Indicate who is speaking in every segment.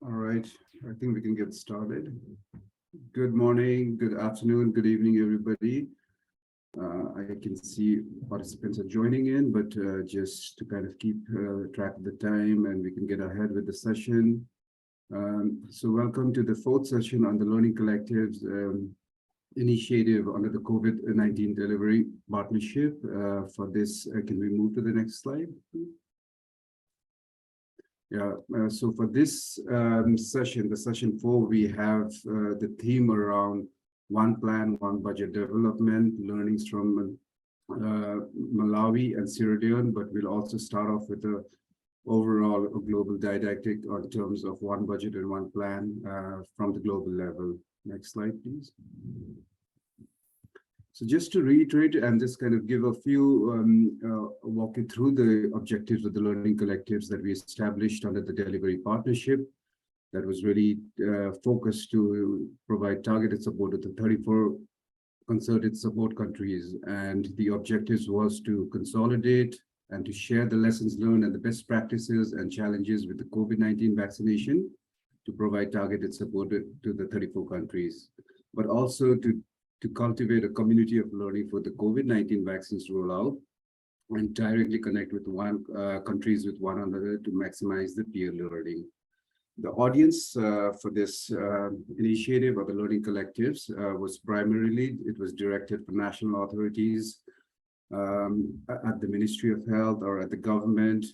Speaker 1: All right, I think we can get started. Good morning, good afternoon, good evening, everybody. I can see participants are joining in, but just to kind of keep track of the time and we can get ahead with the session. So welcome to the fourth session on the Learning Collectives initiative under the COVID-19 Delivery Partnership. For this, can we move to the next slide? Yeah, so for this session, the session 4, we have the theme around one plan, one budget development, learnings from Malawi and Sierra Leone, but we'll also start off with the overall global didactic on terms of one budget and one plan from the global level. Next slide, please. So just to reiterate and just kind of give a few, walk you through the objectives of the learning collectives that we established under the delivery partnership that was really focused to provide targeted support to the 34 concerted support countries. And the objectives was to consolidate and to share the lessons learned and the best practices and challenges with the COVID-19 vaccination to provide targeted support to the 34 countries, but also to cultivate a community of learning for the COVID-19 vaccines rollout and directly connect with countries with one another to maximize the peer learning. The audience for this initiative or the learning collectives was primarily, it was directed for national authorities at the Ministry of Health or at the government,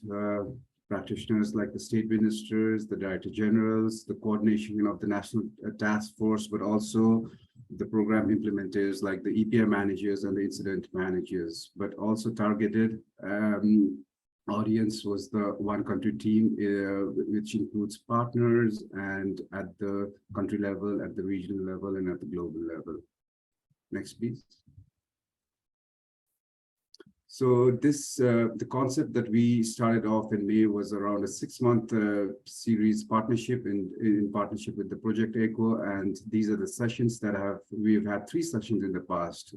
Speaker 1: practitioners like the state ministers, the director generals, the coordination of the national task force, but also the program implementers like the EPI managers and the incident managers, but also targeted audience was the one country team, which includes partners and at the country level, at the regional level, and at the global level. Next, please. So this, the concept that we started off in May was around a 6-month series partnership in partnership with the Project ECHO. And these are the sessions that we've had 3 sessions in the past.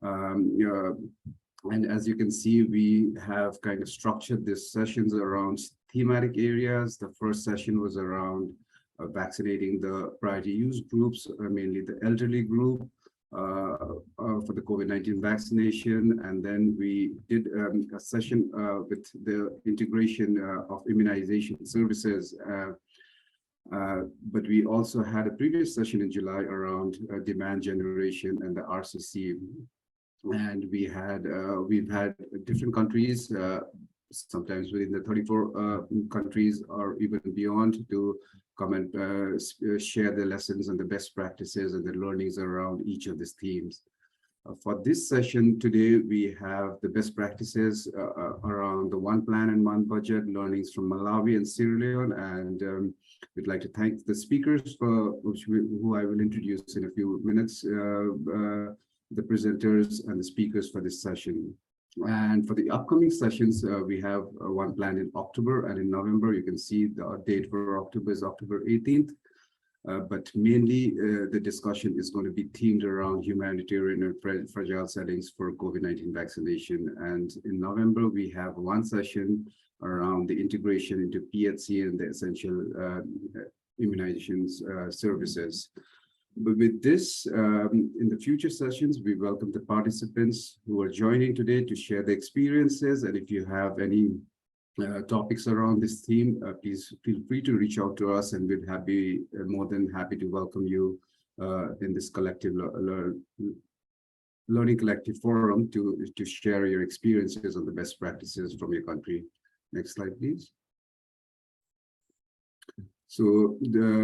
Speaker 1: And as you can see, we have kind of structured these sessions around thematic areas. The first session was around vaccinating the priority use groups, mainly the elderly group. For the COVID-19 vaccination, and then we did a session with the integration of immunization services. But we also had a previous session in July around demand generation and the RCC. And we've had different countries, sometimes within the 34 countries or even beyond, to come and share the lessons and the best practices and the learnings around each of these themes. For this session today, we have the best practices around the one plan and one budget, learnings from Malawi and Sierra Leone. And we'd like to thank the speakers who I will introduce in a few minutes, the presenters and the speakers for this session. And for the upcoming sessions, we have one planned in October and in November. You can see the date for October is October 18th. But mainly the discussion is going to be themed around humanitarian and fragile settings for COVID-19 vaccination. And in November, we have one session around the integration into PHC and the essential immunizations services. But with this, in the future sessions, we welcome the participants who are joining today to share their experiences. And if you have any topics around this theme, please feel free to reach out to us, and we'll be more than happy to welcome you in this collective learning collective forum to share your experiences on the best practices from your country. Next slide, please. So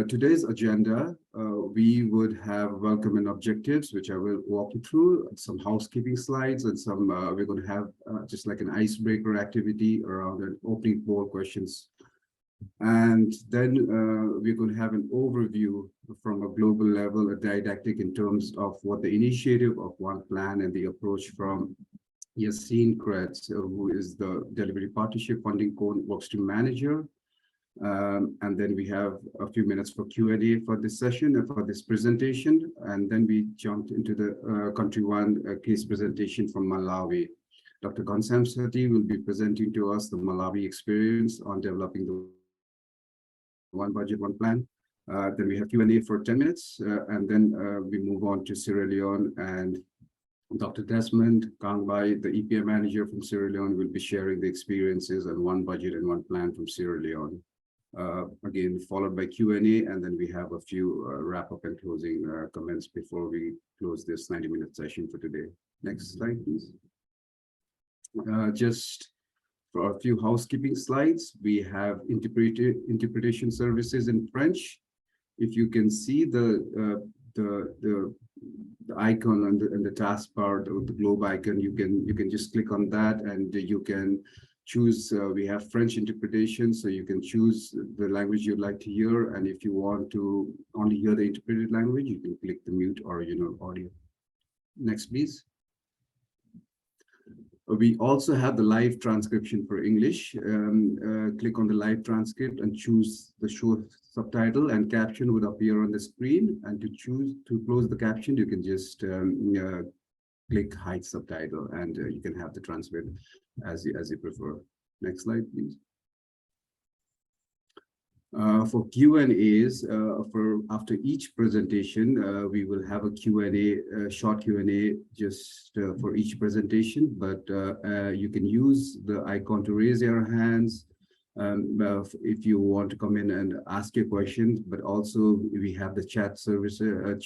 Speaker 1: today's agenda, we would have welcome and objectives, which I will walk you through, some housekeeping slides, and some we're going to have just like an icebreaker activity around an opening poll questions. And then we're going to have an overview from a global level, a didactic in terms of what the initiative of one plan and the approach from Yassine Kretz, who is the Delivery Partnership Funding Workstream Manager. And then we have a few minutes for Q&A for this session and for this presentation. And then we jumped into the country one case presentation from Malawi. Dr. Gonsam Sati will be presenting to us the Malawi experience on developing the one budget, one plan. Then we have Q&A for 10 minutes, and then we move on to Sierra Leone, and Dr. Desmond Kangbai, the EPM manager from Sierra Leone, will be sharing the experiences and one budget and one plan from Sierra Leone. Again, followed by Q&A, and then we have a few wrap-up and closing comments before we close this 90-minute session for today. Next slide, please. Just for a few housekeeping slides, we have interpretation services in French. If you can see the icon on the taskbar, the globe icon, you can just click on that, and you can choose. We have French interpretation, so you can choose the language you'd like to hear, and if you want to only hear the interpreted language, you can click the mute original audio. Next, please. We also have the live transcription for English. Click on the live transcript and choose the show subtitle, and caption would appear on the screen. And to close the caption, you can just click hide subtitle, and you can have the transcript as you prefer. Next slide, please. For Q&As, for after each presentation, we will have a Q&A, short Q&A just for each presentation, but you can use the icon to raise your hands if you want to come in and ask your questions, but also we have the chat service, the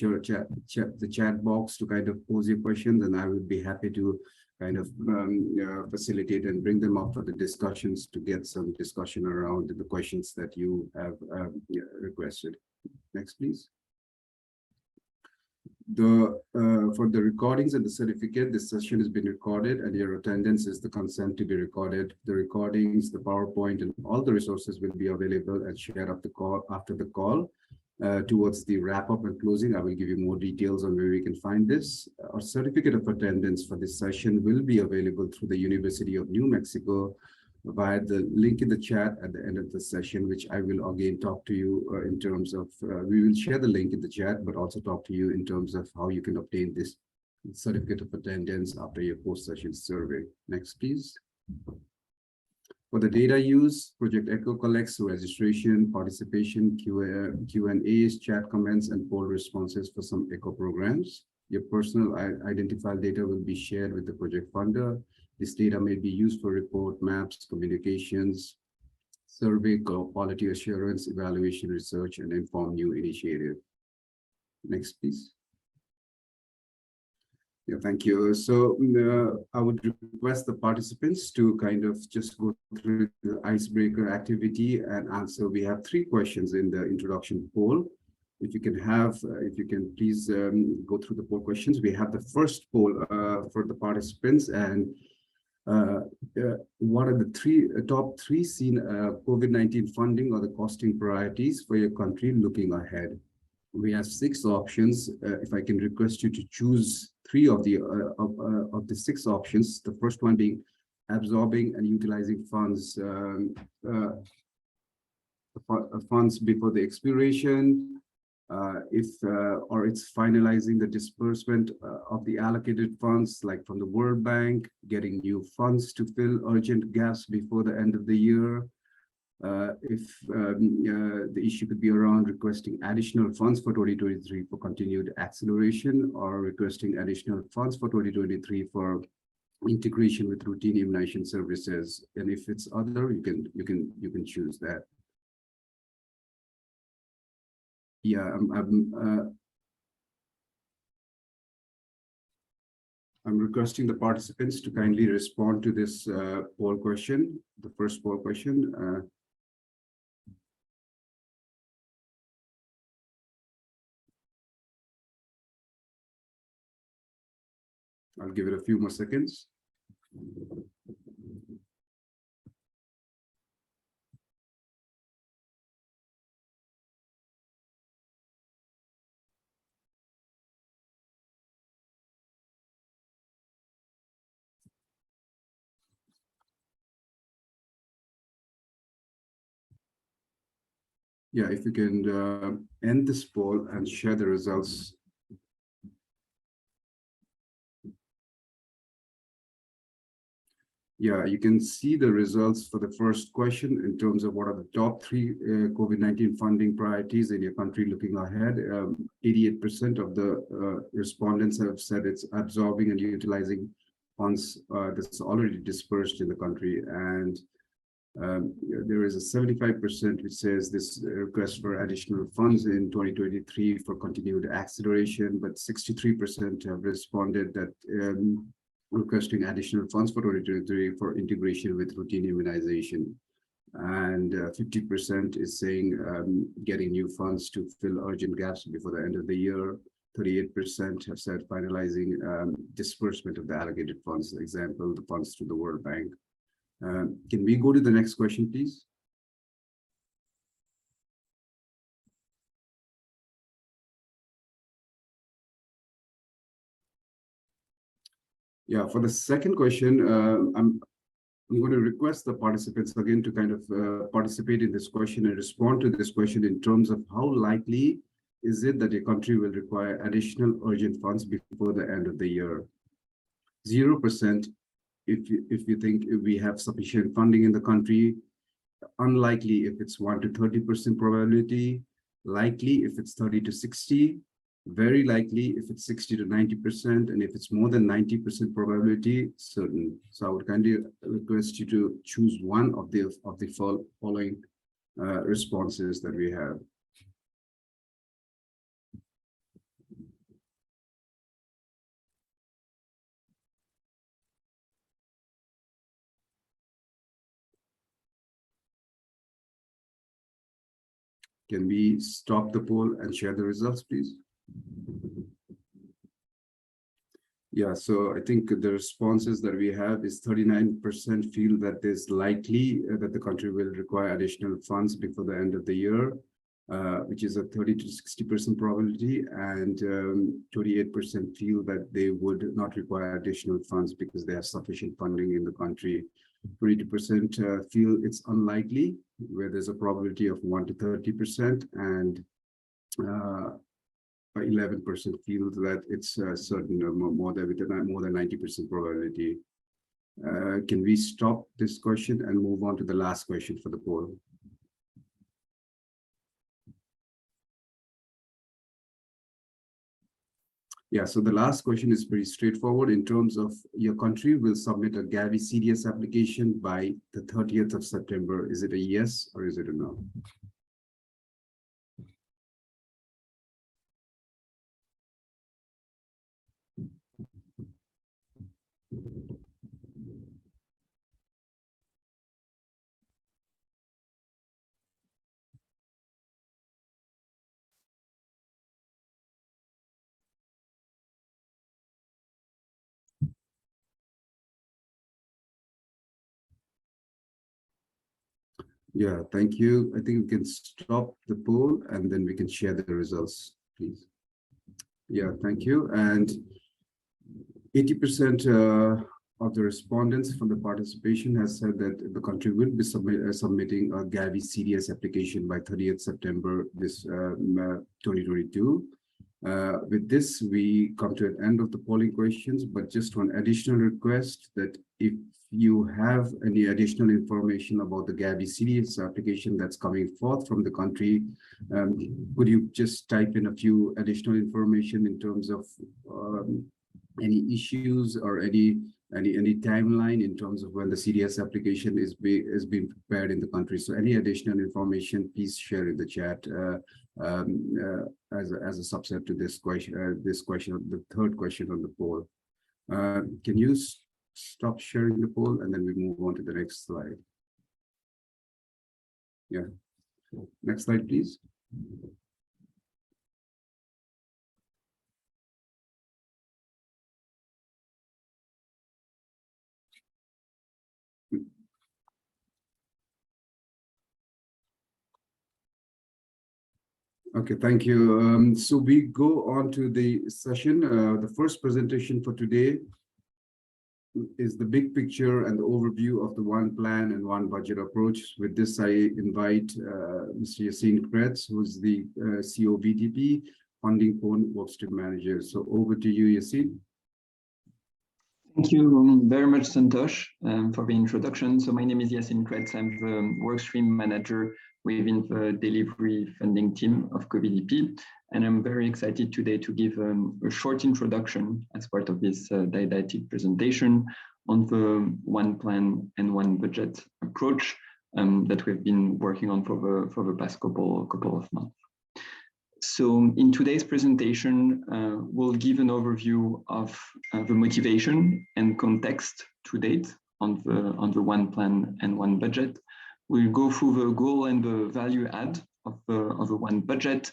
Speaker 1: chat box to kind of pose your questions, and I would be happy to kind of facilitate and bring them up for the discussions to get some discussion around the questions that you have requested. Next, please. For the recordings and the certificate, this session has been recorded, and your attendance is the consent to be recorded. The recordings, the PowerPoint, and all the resources will be available and shared after the call. Towards the wrap-up and closing, I will give you more details on where we can find this. Our certificate of attendance for this session will be available through the University of New Mexico via the link in the chat at the end of the session, which I will again talk to you in terms of, we will share the link in the chat, but also talk to you in terms of how you can obtain this certificate of attendance after your post-session survey. Next, please. For the data use, Project Echo collects registration, participation, Q&As, chat comments, and poll responses for some Echo programs. Your personal identifier data will be shared with the project funder. This data may be used for report, maps, communications, survey, quality assurance, evaluation, research, and inform new initiative. Next, please. Yeah, thank you. So I would request the participants to kind of just go through the icebreaker activity and answer. We have 3 questions in the introduction poll. If you can please go through the poll questions. We have the first poll for the participants, and what are the top three seen COVID-19 funding or the costing priorities for your country looking ahead? We have 6 options. If I can request you to choose 3 of the 6 options. The first one being absorbing and utilizing funds before the expiration, or it's finalizing the disbursement of the allocated funds, like from the World Bank, getting new funds to fill urgent gaps before the end of the year. If the issue could be around requesting additional funds for 2023 for continued acceleration, or requesting additional funds for 2023 for integration with routine immunization services. And if it's other, you can choose that. Yeah, I'm requesting the participants to kindly respond to this poll question, the first poll question. I'll give it a few more seconds. Yeah, if you can end this poll and share the results. Yeah, you can see the results for the first question in terms of what are the top three COVID-19 funding priorities in your country looking ahead. 88% of the respondents have said it's absorbing and utilizing funds that's already dispersed in the country. And there is a 75% which says this request for additional funds in 2023 for continued acceleration, but 63% have responded that requesting additional funds for 2023 for integration with routine immunization. And 50% is saying getting new funds to fill urgent gaps before the end of the year. 38% have said finalizing disbursement of the allocated funds, for example, the funds to the World Bank. Can we go to the next question, please? Yeah, for the second question, I'm going to request the participants again to kind of participate in this question and respond to this question in terms of how likely is it that a country will require additional urgent funds before the end of the year. 0% if you think we have sufficient funding in the country, unlikely if it's 1 to 30% probability, likely if it's 30 to 60, very likely if it's 60 to 90%, and if it's more than 90% probability, certain. So I would kindly request you to choose one of the following responses that we have. Can we stop the poll and share the results, please? Yeah, so I think the responses that we have is 39% feel that it's likely that the country will require additional funds before the end of the year, which is a 30 to 60% probability, and 28% feel that they would not require additional funds because they have sufficient funding in the country. 22% feel it's unlikely, where there's a probability of 1 to 30%, and 11% feel that it's certain, more than 90% probability. Can we stop this question and move on to the last question for the poll? Yeah, so the last question is pretty straightforward in terms of your country will submit a Gavi CDS application by the 30th of September. Is it a yes or is it a no? Yeah, thank you. I think we can stop the poll and then we can share the results, please. Yeah, thank you. And 80% of the respondents from the participation has said that the country will be submitting a Gavi CDS application by 30th September this 2022. With this, we come to an end of the polling questions, but just one additional request that if you have any additional information about the Gavi CDS application that's coming forth from the country, could you just type in a few additional information in terms of any issues or any timeline in terms of when the CDS application is being prepared in the country? So any additional information, please share in the chat as a subset to this question, the third question on the poll. Can you stop sharing the poll and then we move on to the next slide? Yeah, next slide, please. Okay, thank you. So we go on to the session. The first presentation for today is the big picture and the overview of the one plan and one budget approach. With this, I invite Mr. Yassine Kretz, who is the CoVDP Funding Cone Workstream Manager. So over to you, Yassine.
Speaker 2: Thank you very much, Santosh, for the introduction. So my name is Yasin Kretz. I'm the workstream manager within the delivery funding team of CoVDP. And I'm very excited today to give a short introduction as part of this didactic presentation on the one plan and one budget approach that we've been working on for the past couple of months. So in today's presentation, we'll give an overview of the motivation and context to date on the one plan and one budget. We'll go through the goal and the value add of the one budget.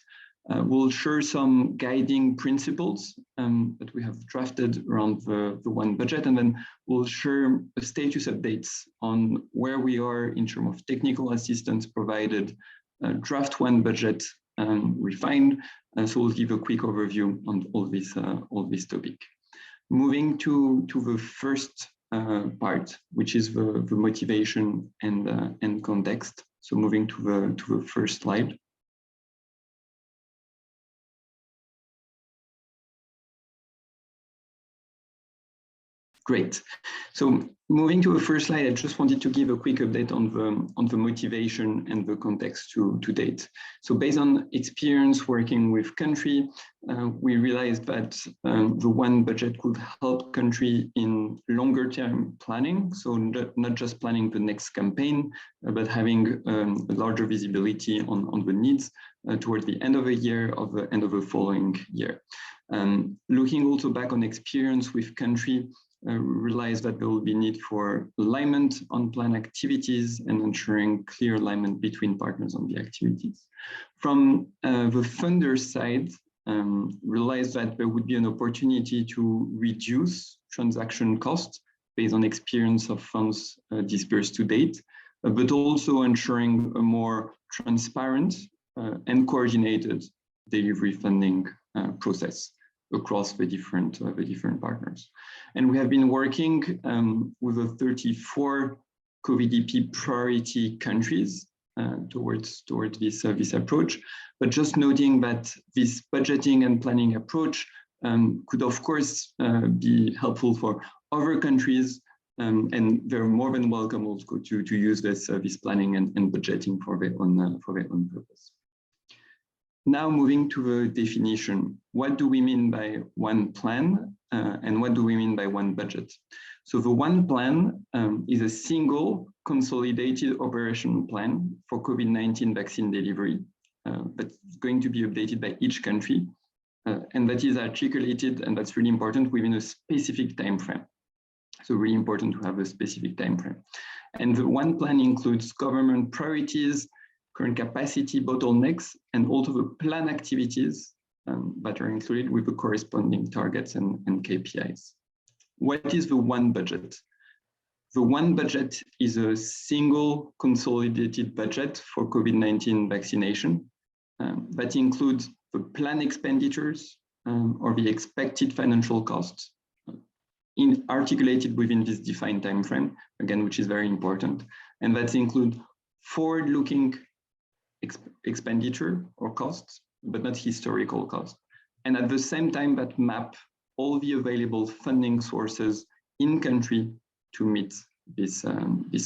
Speaker 2: We'll share some guiding principles that we have drafted around the one budget, and then we'll share a status updates on where we are in terms of technical assistance provided, draft one budget refined. So we'll give a quick overview on all this topic. Moving to the first part, which is the motivation and context. So moving to the first slide. Great. So moving to the first slide, I just wanted to give a quick update on the motivation and the context to date. So based on experience working with country, we realized that the one budget could help country in longer term planning. So not just planning the next campaign, but having a larger visibility on the needs towards the end of the year, or the end of the following year. Looking also back on experience with country, realize that there will be need for alignment on plan activities and ensuring clear alignment between partners on the activities. From the funder side, realize that there would be an opportunity to reduce transaction costs based on experience of funds dispersed to date, but also ensuring a more transparent and coordinated delivery funding process across the different partners. And we have been working with the 34 CoVDP priority countries towards this approach, but just noting that this budgeting and planning approach could of course be helpful for other countries, and they're more than welcome also to use this planning and budgeting for their own purpose. Now moving to the definition. What do we mean by one plan and what do we mean by one budget? So the one plan is a single consolidated operational plan for COVID-19 vaccine delivery that's going to be updated by each country, and that is articulated, and that's really important, within a specific time frame. So really important to have a specific time frame. And the one plan includes government priorities, current capacity bottlenecks, and also the plan activities that are included with the corresponding targets and KPIs. What is the one budget? The one budget is a single consolidated budget for COVID-19 vaccination that includes the plan expenditures or the expected financial costs articulated within this defined time frame, again, which is very important. And that includes forward-looking expenditure or costs, but not historical costs. And at the same time, that map all the available funding sources in country to meet this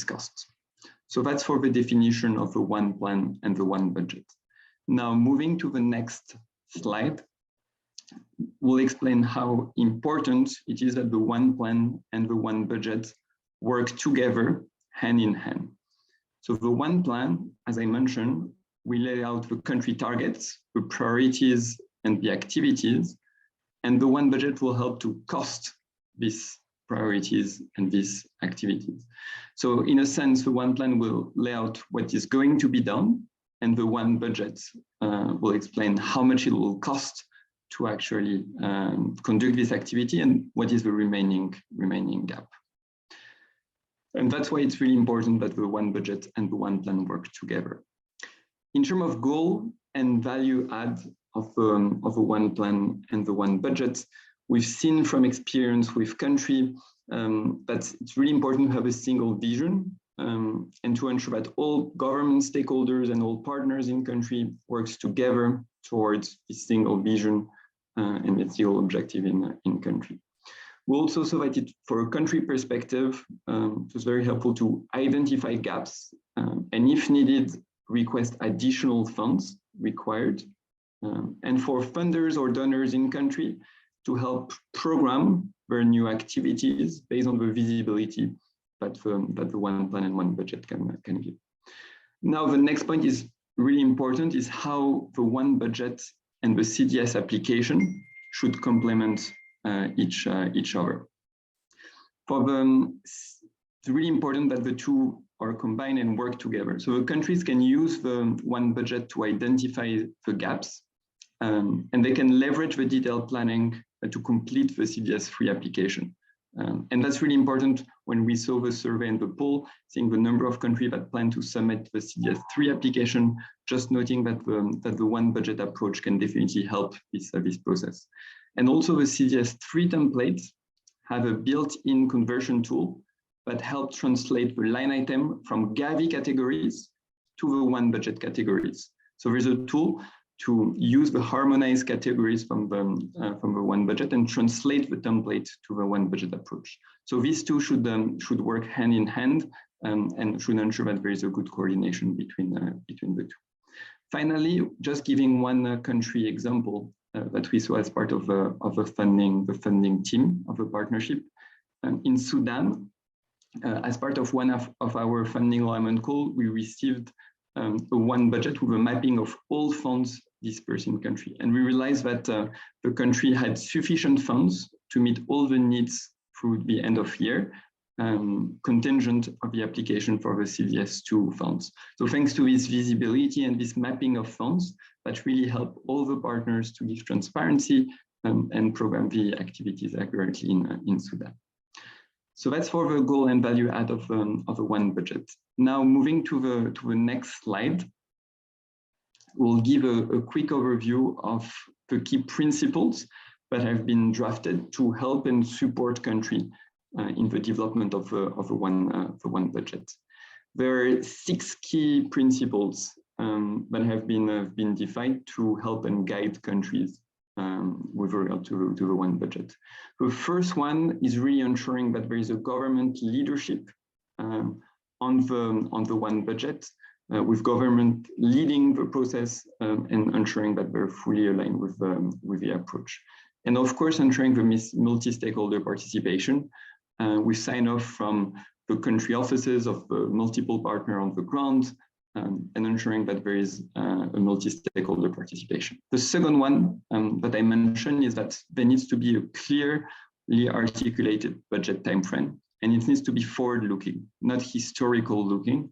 Speaker 2: cost. So that's for the definition of the one plan and the one budget. Now moving to the next slide, we'll explain how important it is that the one plan and the one budget work together hand in hand. So the one plan, as I mentioned, we lay out the country targets, the priorities, and the activities, and the one budget will help to cost these priorities and these activities. So in a sense, the one plan will lay out what is going to be done, and the one budget will explain how much it will cost to actually conduct this activity and what is the remaining gap. And that's why it's really important that the one budget and the one plan work together. In terms of goal and value add of the one plan and the one budget, we've seen from experience with country that it's really important to have a single vision and to ensure that all government stakeholders and all partners in country works together towards this single vision and its single objective in country. We also saw that for a country perspective, it was very helpful to identify gaps and if needed, request additional funds required. And for funders or donors in country to help program their new activities based on the visibility that the one plan and one budget can give. Now, the next point is really important, is how the one budget and the CDS application should complement each other. For them, it's really important that the two are combined and work together. So the countries can use the one budget to identify the gaps, and they can leverage the detailed planning to complete the CDS3 application. And that's really important when we saw the survey and the poll, seeing the number of countries that plan to submit the CDS3 application, just noting that the one budget approach can definitely help this process. And also the CDS3 templates have a built-in conversion tool that helps translate the line item from Gavi categories to the one budget categories. So there's a tool to use the harmonized categories from the one budget and translate the template to the one budget approach. So these two should work hand in hand and should ensure that there is a good coordination between the two. Finally, just giving one country example that we saw as part of the funding team of the partnership. In Sudan, as part of one of our funding alignment call, we received a one budget with a mapping of all funds dispersed in country. And we realized that the country had sufficient funds to meet all the needs through the end of year, contingent of the application for the CDS2 funds. So thanks to this visibility and this mapping of funds, that really help all the partners to give transparency and program the activities accurately in Sudan. So that's for the goal and value add of the one budget. Now moving to the next slide, we'll give a quick overview of the key principles that have been drafted to help and support country in the development of the one budget. There are 6 key principles that have been defined to help and guide countries with regard to the one budget. The first one is really ensuring that there is a government leadership on the one budget, with government leading the process and ensuring that they're fully aligned with the approach. And of course, ensuring the multi-stakeholder participation. We sign off from the country offices of the multiple partner on the ground, and ensuring that there is a multi-stakeholder participation. The second one that I mentioned is that there needs to be a clearly articulated budget timeframe, and it needs to be forward-looking, not historical-looking,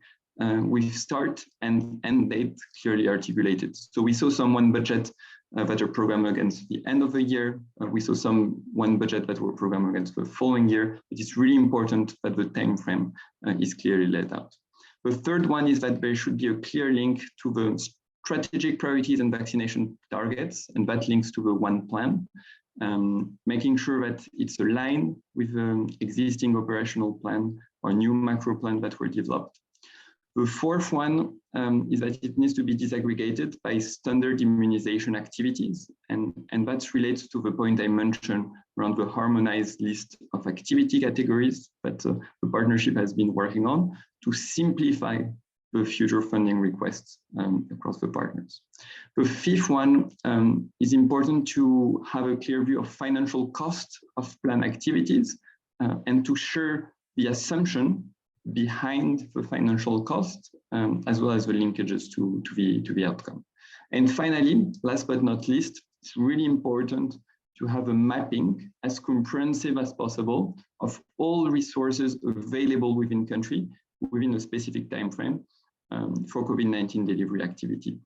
Speaker 2: with start and end date clearly articulated. So we saw some one budget that are programmed against the end of the year. We saw some one budget that were programmed against the following year. It is really important that the timeframe is clearly laid out. The third one is that there should be a clear link to the strategic priorities and vaccination targets, and that links to the one plan, making sure that it's aligned with the existing operational plan or new macro plan that were developed. The fourth one is that it needs to be disaggregated by standard immunization activities, and that relates to the point I mentioned around the harmonized list of activity categories that the partnership has been working on to simplify the future funding requests across the partners. The fifth one is important to have a clear view of financial cost of plan activities and to share the assumption behind the financial cost, as well as the linkages to the outcome. And finally, last but not least, it's really important to have a mapping as comprehensive as possible of all resources available within country within a specific time frame for COVID-19 delivery activity,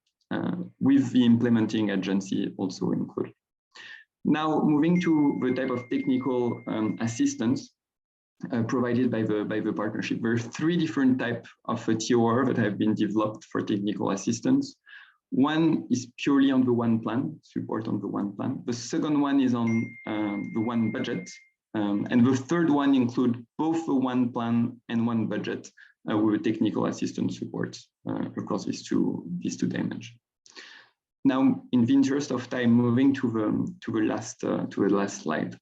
Speaker 2: with the implementing agency also included. Now, moving to the type of technical assistance provided by the partnership. There are 3 different types of TOR that have been developed for technical assistance. One is purely on the one plan, support on the one plan. The second one is on the one budget. And the third one includes both the one plan and one budget with technical assistance support across these two dimensions. Now, in the interest of time, moving to the last slide.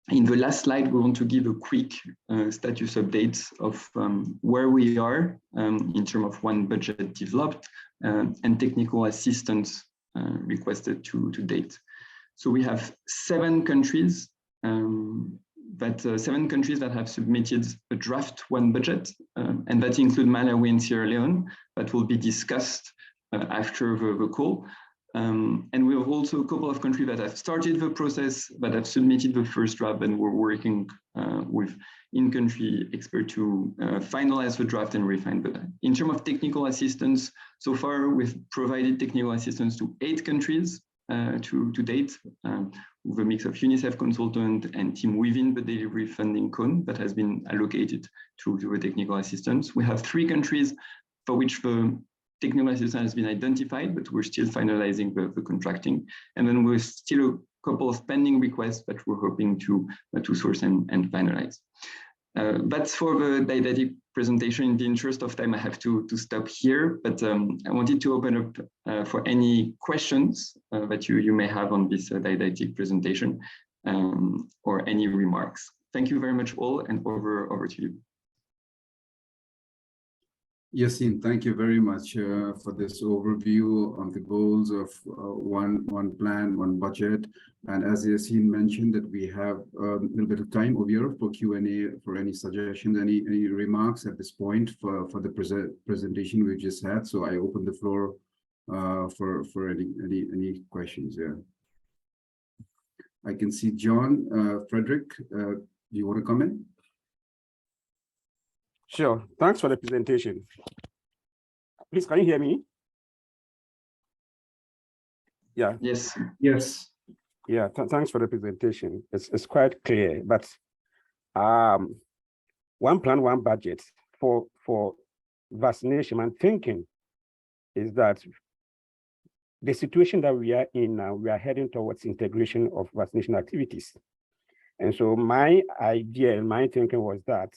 Speaker 2: In the last slide, we want to give a quick status update of where we are in terms of one budget developed and technical assistance requested to date. So we have 7 countries that have submitted a draft one budget, and that include Malawi and Sierra Leone, that will be discussed after the call. And we have also a couple of countries that have started the process, that have submitted the first draft, and we're working with in-country experts to finalize the draft and refine that. In terms of technical assistance, so far we've provided technical assistance to 8 countries to date, with a mix of UNICEF consultant and team within the delivery funding cone that has been allocated to the technical assistance. We have 3 countries for which the technical assistance has been identified, but we're still finalizing the contracting. And then we're still a couple of pending requests that we're hoping to source and finalize. That's for the didactic presentation. In the interest of time, I have to stop here, but I wanted to open up for any questions that you may have on this didactic presentation or any remarks. Thank you very much all, and over to you.
Speaker 1: Yassine, thank you very much for this overview on the goals of one plan, one budget. And as Yassine mentioned, that we have a little bit of time over here for Q&A, for any suggestions, any remarks at this point for the presentation we just had. So I open the floor for any questions. Yeah, I can see John Frederick. Do you want to come in?
Speaker 3: Sure. Thanks for the presentation. Please, can you hear me? Yeah.
Speaker 2: Yes.
Speaker 1: Yes.
Speaker 3: Yeah. Thanks for the presentation. It's quite clear. But one plan, one budget for vaccination. I'm thinking is that the situation that we are in now, we are heading towards integration of vaccination activities. And so my idea and my thinking was that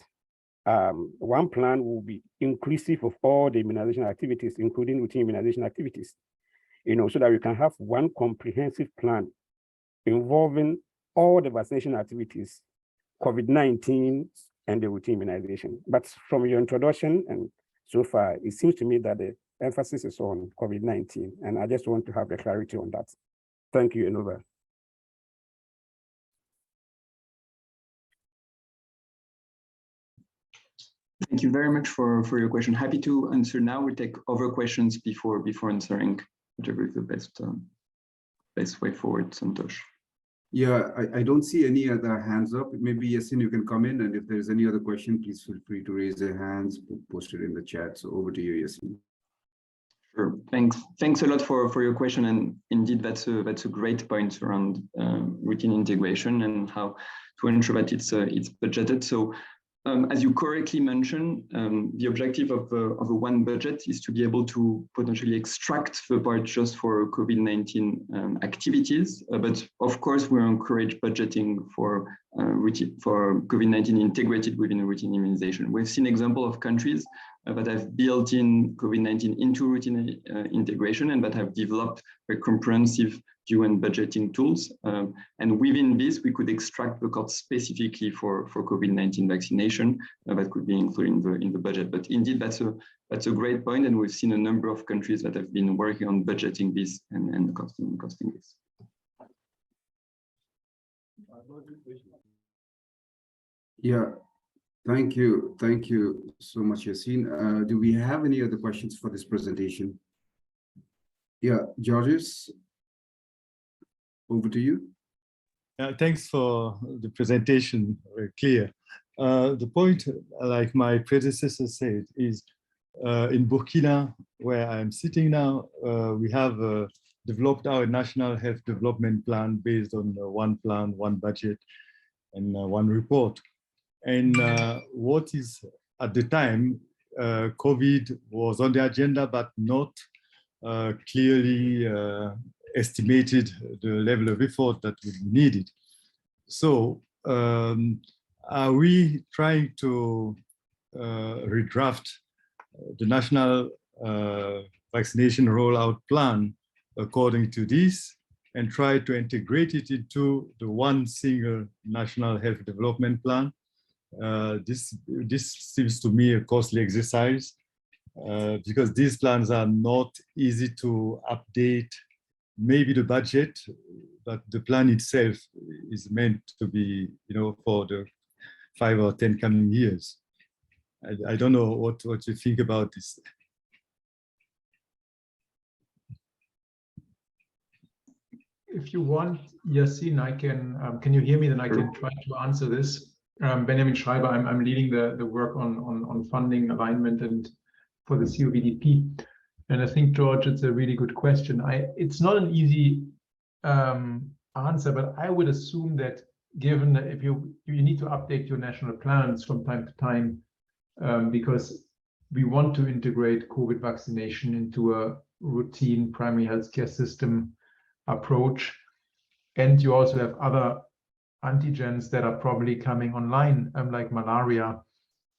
Speaker 3: one plan will be inclusive of all the immunization activities, including routine immunization activities, so that we can have one comprehensive plan involving all the vaccination activities, COVID-19, and the routine immunization. But from your introduction and so far, it seems to me that the emphasis is on COVID-19, and I just want to have the clarity on that. Thank you, and over.
Speaker 2: Thank you very much for your question. Happy to answer now. We'll take other questions before answering, whichever is the best way forward, Santosh.
Speaker 1: Yeah, I don't see any other hands up. Maybe Yassine, you can come in, and if there's any other question, please feel free to raise your hands, post it in the chat. So over to you, Yassine.
Speaker 2: Sure. Thanks a lot for your question, and indeed that's a great point around routine integration and how to ensure that it's budgeted. So. As you correctly mentioned, the objective of a one budget is to be able to potentially extract the part just for COVID-19 activities. But of course, we encourage budgeting for COVID-19 integrated within a routine immunization. We've seen example of countries that have built in COVID-19 into routine integration and that have developed a comprehensive view and budgeting tools. And within this, we could extract the cost specifically for COVID-19 vaccination that could be included in the budget. But indeed, that's a great point, and we've seen a number of countries that have been working on budgeting this and costing this.
Speaker 1: Yeah, thank you so much, Yassine. Do we have any other questions for this presentation? Yeah, Georges, over to you.
Speaker 4: Thanks for the presentation, very clear. The point, like my predecessor said, is in Burkina, where I'm sitting now, we have developed our national health development plan based on one plan, one budget, and one report. And what is, at the time, COVID was on the agenda, but not clearly estimated the level of effort that would be needed. So are we trying to redraft the national vaccination rollout plan according to this? and try to integrate it into the one single national health development plan. This seems to me a costly exercise because these plans are not easy to update. Maybe the budget, but the plan itself is meant to be, for the 5 or 10 coming years. I don't know what you think about this.
Speaker 5: If you want, Yassine, I can you hear me? Then I can try to answer this. Benjamin Schreiber, I'm leading the work on funding alignment and for the CoVDP. And I think, George, it's a really good question. It's not an easy answer, but I would assume that given that if you need to update your national plans from time to time, because we want to integrate COVID vaccination into a routine primary healthcare system approach. And you also have other antigens that are probably coming online, like malaria,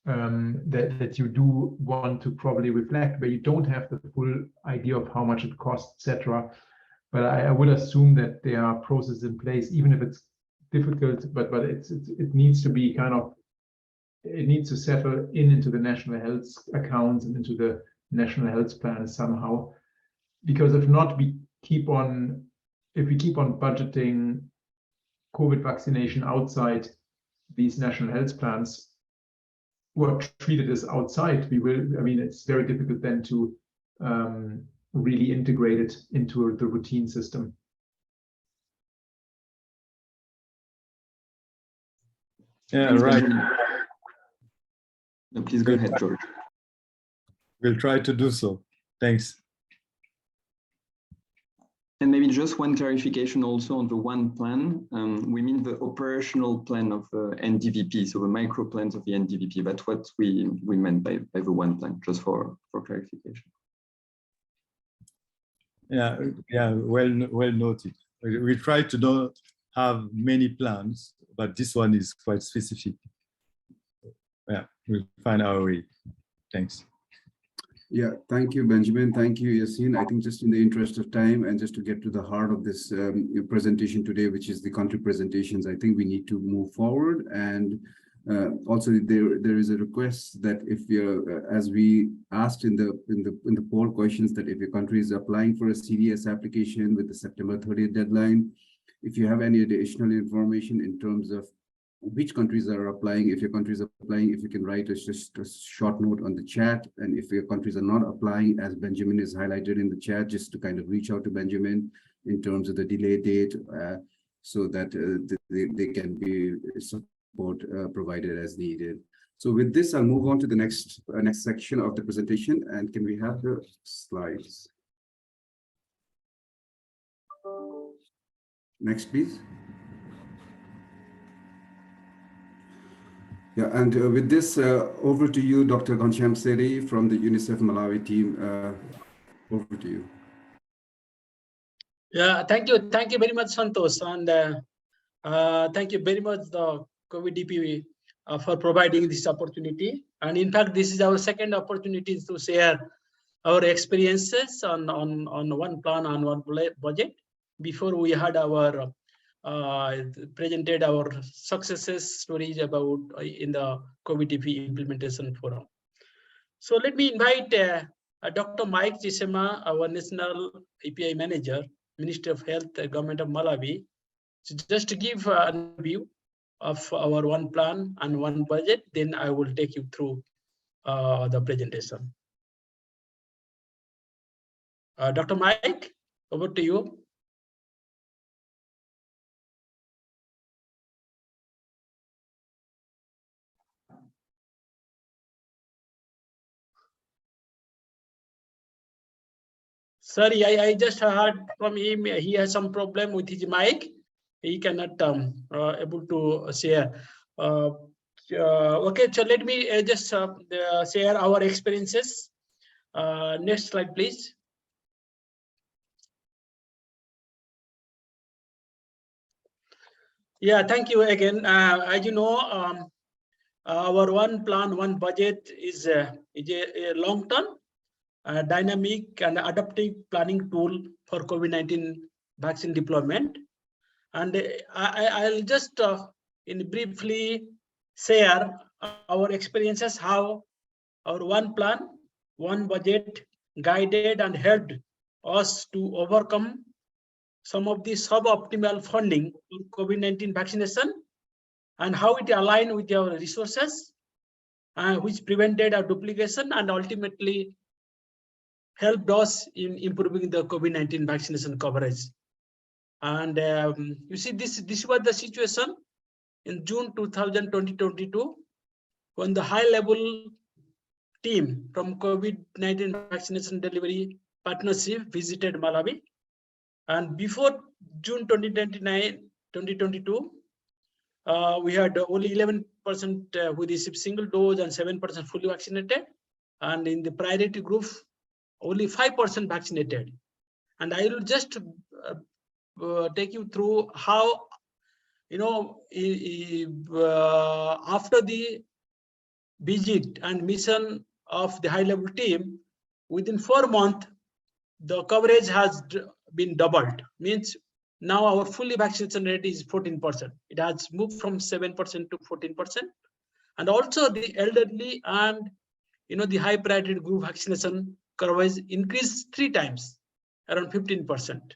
Speaker 5: that you do want to probably reflect, but you don't have the full idea of how much it costs, etc. But I would assume that there are processes in place, even if it's difficult, but it needs to be it needs to settle into the national health accounts and into the national health plans somehow. Because if not, if we keep on budgeting COVID vaccination outside these national health plans, who are treated as outside, it's very difficult then to really integrate it into the routine system.
Speaker 4: Yeah, right.
Speaker 2: No, please go ahead, George.
Speaker 4: We'll try to do so. Thanks.
Speaker 2: And maybe just one clarification also on the one plan. We mean the operational plan of the NDVP, so the micro plans of the NDVP. That's what we meant by the one plan, just for clarification.
Speaker 4: Yeah, well noted. We try to not have many plans, but this one is quite specific. Yeah, we'll find our way. Thanks.
Speaker 1: Yeah, thank you, Benjamin. Thank you, Yassine. I think just in the interest of time and just to get to the heart of this presentation today, which is the country presentations, I think we need to move forward. And also there is a request that if you're, as we asked in the poll questions, that if your country is applying for a CDS application with the September 30th deadline, if you have any additional information in terms of which countries are applying, if your country is applying, if you can write just a short note on the chat, and if your countries are not applying, as Benjamin is highlighted in the chat, just to kind of reach out to Benjamin in terms of the delay date, so that they can be support provided as needed. So with this, I'll move on to the next section of the presentation, and can we have the slides? Next, please. Yeah, and with this, over to you, Dr. Ghanshyam Seri from the UNICEF Malawi team. Over to you.
Speaker 6: Yeah, thank you very much, Santosh, and thank you very much, the CoVDP, for providing this opportunity. And in fact, this is our second opportunity to share our experiences on one plan, on one budget. Before we had our presented our successes stories about in the CoVDP implementation forum. So let me invite Dr. Mike Chisema, our National API Manager, Ministry of Health, Government of Malawi, just to give an overview of our one plan and one budget. Then I will take you through the presentation. Dr. Mike, over to you. Sorry, I just heard from him. He has some problem with his mic. He cannot able to share. Okay, so let me just share our experiences. Next slide, please. Yeah, thank you again. As you know, our one plan, one budget is a long-term, dynamic and adaptive planning tool for COVID-19 vaccine deployment. And I'll just in briefly share our experiences, how our one plan, one budget guided and helped us to overcome some of the suboptimal funding for COVID-19 vaccination, and how it aligned with our resources, which prevented a duplication and ultimately helped us in improving the COVID-19 vaccination coverage. And you see, this was the situation in June 2022, when the high-level team from COVID-19 vaccination delivery partnership visited Malawi. And before June 2022, we had only 11% who received single dose and 7% fully vaccinated. And in the priority group, only 5% vaccinated. And I will just take you through how, after the visit and mission of the high-level team, within 4 months, the coverage has been doubled. Means now our fully vaccination rate is 14%. It has moved from 7% to 14%. And also the elderly and the high priority group vaccination coverage increased 3 times, around 15%.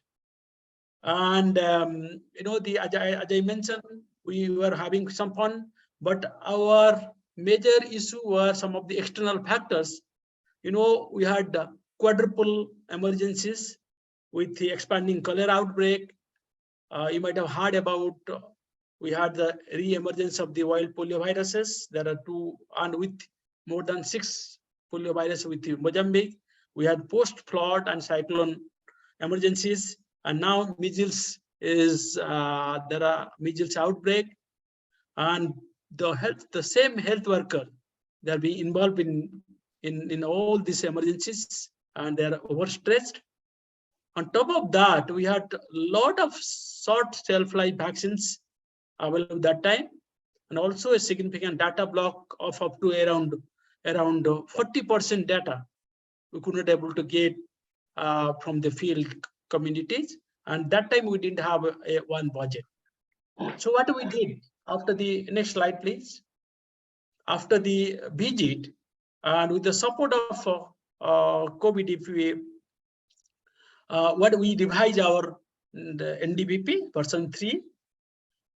Speaker 6: And as I mentioned, we were having some fun, but our major issue were some of the external factors. We had quadruple emergencies with the expanding cholera outbreak. You might have heard about, we had the re-emergence of the wild polio viruses. There are 2, and with more than 6 polio viruses with Mozambique. We had post-flood and cyclone emergencies, and now measles is, there are measles outbreak, and the same health worker, they're being involved in all these emergencies, and they're overstressed. On top of that, we had a lot of short shelf-life vaccines available that time, and also a significant data block of up to around 40% data we could not able to get from the field communities. And that time we didn't have one budget. So what we did after the next slide, please. After the visit, and with the support of CoVDP, what we revised our NDBP version 3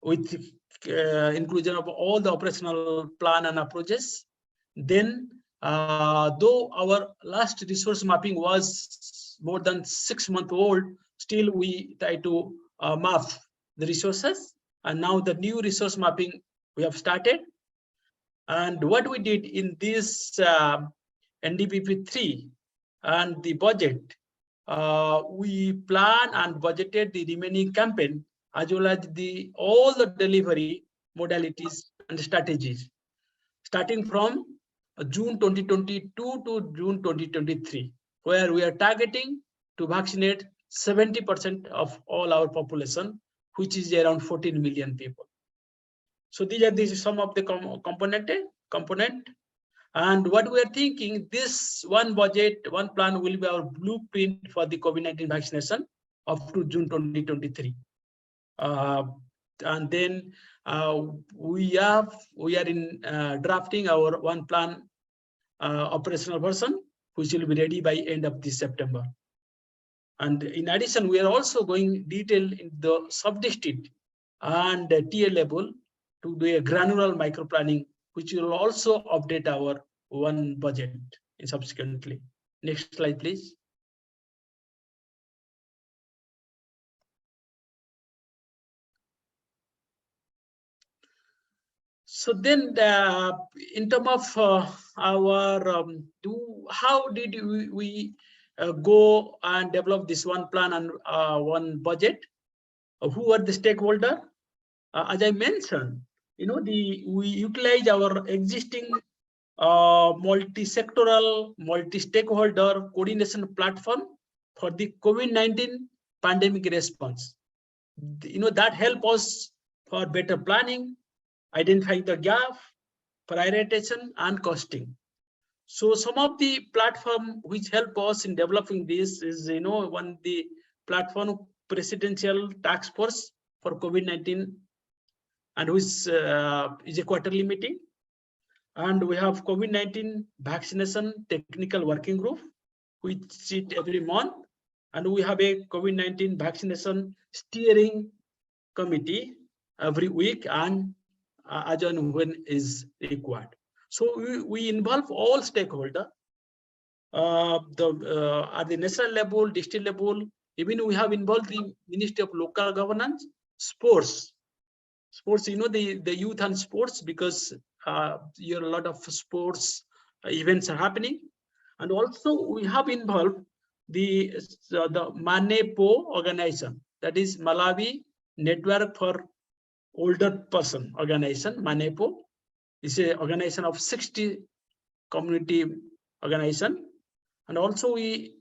Speaker 6: with inclusion of all the operational plan and approaches. Then, though our last resource mapping was more than 6 months old, still we try to map the resources. And now the new resource mapping we have started. And what we did in this NDBP 3 and the budget, we plan and budgeted the remaining campaign, as well as all the delivery modalities and strategies, starting from June 2022 to June 2023, where we are targeting to vaccinate 70% of all our population, which is around 14 million people. So these are some of the component. And what we are thinking, this one budget, one plan will be our blueprint for the COVID-19 vaccination up to June 2023. And then we are in drafting our one plan operational version, which will be ready by end of this September. And in addition, we are also going detail in the sub-district and tier level to do a granular micro planning, which will also update our one budget subsequently. Next slide, please. So then, in terms of our how did we go and develop this one plan and one budget? Who are the stakeholder? As I mentioned, we utilize our existing multi-sectoral, multi-stakeholder coordination platform for the COVID-19 pandemic response. That help us for better planning, identifying the gap, prioritization, and costing. So some of the platform which help us in developing this is, one the platform presidential task force for COVID-19, and which is a quarterly meeting. And we have COVID-19 vaccination technical working group, which sit every month. And we have a COVID-19 vaccination steering committee every week, and as and when is required. So we involve all stakeholders at the national level, district level. Even we have involved the Ministry of Local Governance, sports, the youth and sports, because here a lot of sports events are happening. And also we have involved the MANEPO organization, that is Malawi Network for Older Person organization. MANEPO is an organization of 60 community organization. And also we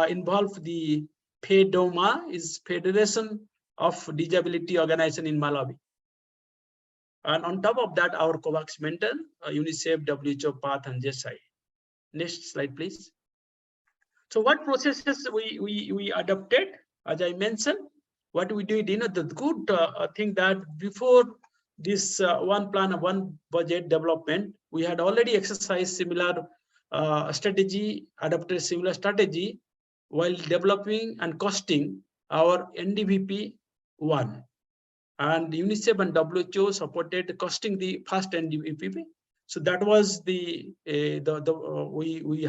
Speaker 6: involve the FEDOMA, is Federation of Disability Organization in Malawi. And on top of that, our COVAX mentor, UNICEF, WHO, PATH, and JSI. Next slide, please. So what processes we adopted? As I mentioned, what we did, the good thing that before this one plan, one budget development, we had already exercised similar strategy, adopted similar strategy while developing and costing our NDVP 1. And UNICEF and WHO supported costing the first NDVP. So that was we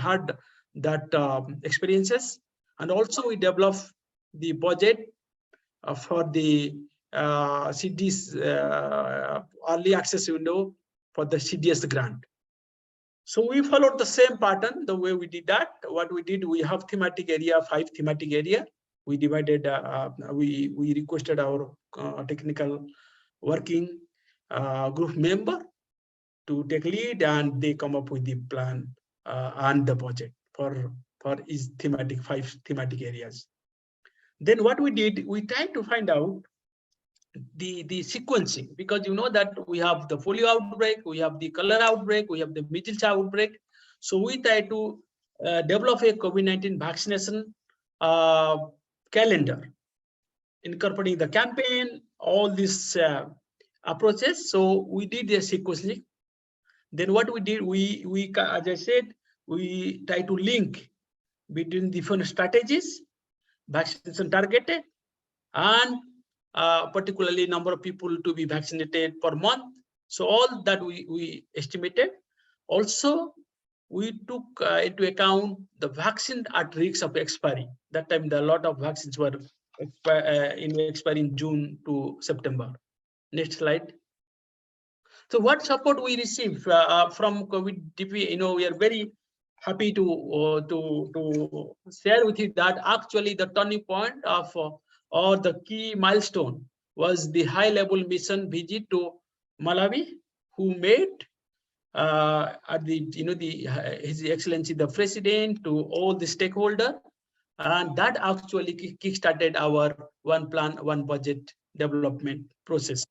Speaker 6: had that experiences. And also we developed the budget for the CDS early access window for the CDS grant. So we followed the same pattern, the way we did that. What we did, we have thematic area, 5 thematic area. We divided, we requested our technical working group member to take lead, and they come up with the plan and the budget for each thematic, 5 thematic areas. Then what we did, we tried to find out the sequencing, because you know that we have the polio outbreak, we have the cholera outbreak, we have the measles outbreak. So we tried to develop a COVID-19 vaccination calendar, incorporating the campaign, all these approaches. So we did the sequencing. Then what we did, we as I said, we try to link between different strategies, vaccination targeted, and particularly number of people to be vaccinated per month. So all that we estimated. Also, we took into account the vaccine at risk of expiry. That time, a lot of vaccines were expiring in June to September. Next slide. So what support we received from CoVDP? We are very happy to share with you that actually the turning point of or the key milestone was the high-level mission visit to Malawi, who made at the His Excellency the President, to all the stakeholders, and that actually kick-started our one plan, one budget development process.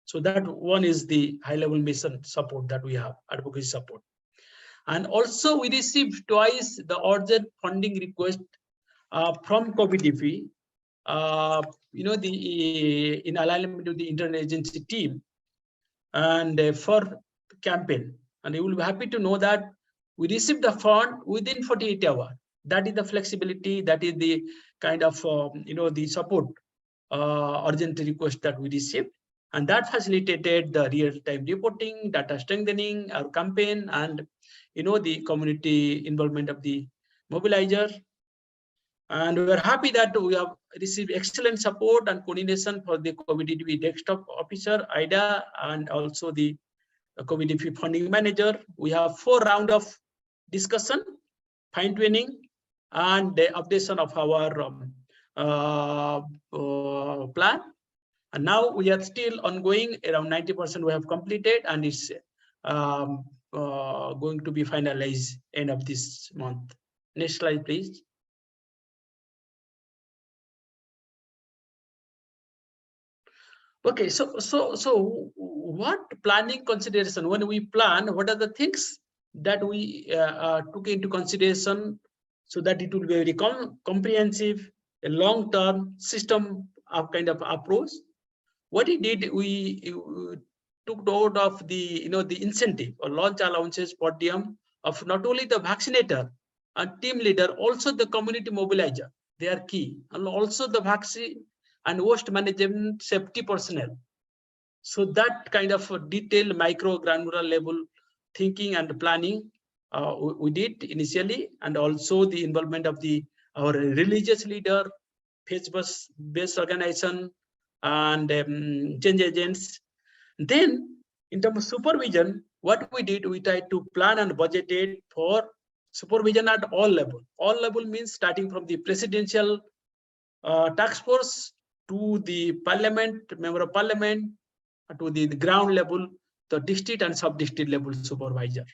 Speaker 6: So that one is the high-level mission support that we have, advocacy support. And also we received twice the urgent funding request from CoVDP, in alignment with the interagency team and for campaign. And you will be happy to know that we received the fund within 48 hours. That is the flexibility, that is the kind of, the support urgent request that we received. And that facilitated the real-time reporting, data strengthening, our campaign, and the community involvement of the mobilizer. And we are happy that we have received excellent support and coordination for the CoVDP desktop officer, IDA, and also the CoVDP funding manager. We have 4 rounds of discussion, fine-tuning, and the updation of our plan. And now we are still ongoing, around 90% we have completed, and it's going to be finalized end of this month. Next slide, please. Okay, so what planning consideration, when we plan, what are the things that we took into consideration so that it will be very comprehensive, a long-term system of kind of approach. What he did, we took note of the the incentive or launch allowances per diem of not only the vaccinator and team leader, also the community mobilizer. They are key, and also the vaccine and waste management safety personnel. So that kind of detailed micro granular level thinking and planning we did initially, and also the involvement of our religious leader, faith-based organization, and change agents. Then, in terms of supervision, what we did, we tried to plan and budgeted for supervision at all level. All level means starting from the presidential task force to the parliament, member of parliament, to the ground level, the district and sub-district level supervisor.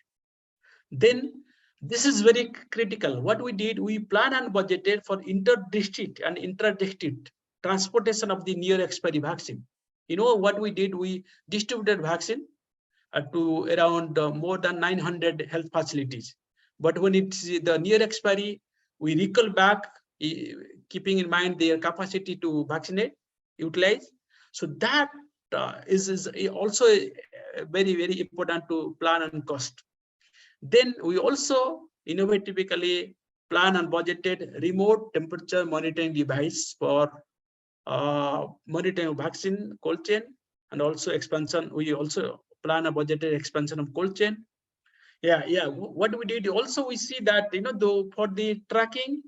Speaker 6: Then this is very critical. What we did, we plan and budgeted for inter-district and intra-district transportation of the near expiry vaccine. You know what we did? We distributed vaccine to around more than 900 health facilities. But when it's the near expiry, we recall back, keeping in mind their capacity to vaccinate, utilize. So that is also very, very important to plan and cost. Then we also innovatively plan and budgeted remote temperature monitoring device for monitoring vaccine cold chain, and also expansion. We also plan a budgeted expansion of cold chain. Yeah. What we did also, we see that though for the tracking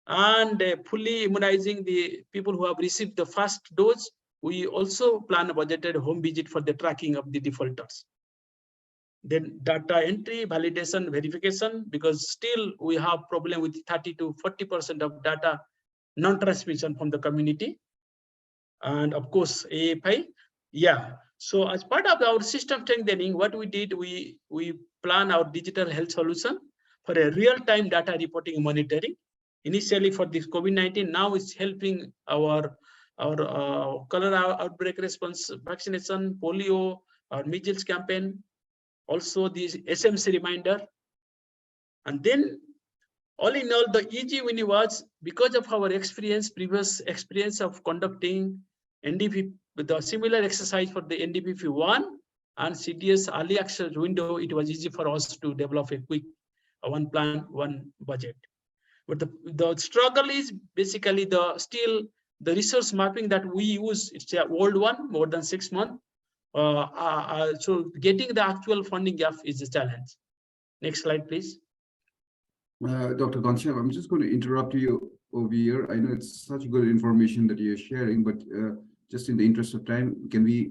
Speaker 6: and fully immunizing the people who have received the first dose, we also plan a budgeted home visit for the tracking of the defaulters. Then data entry, validation, verification, because still we have problem with 30 to 40% of data non-transmission from the community. And of course, AFI. Yeah. So as part of our system strengthening, what we did, we plan our digital health solution for a real-time data reporting and monitoring. Initially for this COVID-19, now it's helping our cholera outbreak response, vaccination, polio, our measles campaign, also this SMC reminder. And then all in all, the easy win was because of our previous experience of conducting NDP with the similar exercise for the NDPP 1 and CTS early access window. It was easy for us to develop a quick one plan, one budget. But the struggle is basically the resource mapping that we use. It's an old one, more than 6 months. So getting the actual funding gap is a challenge. Next slide, please.
Speaker 1: Dr. Ghanshyam, I'm just going to interrupt you over here. I know it's such good information that you're sharing, but just in the interest of time, can we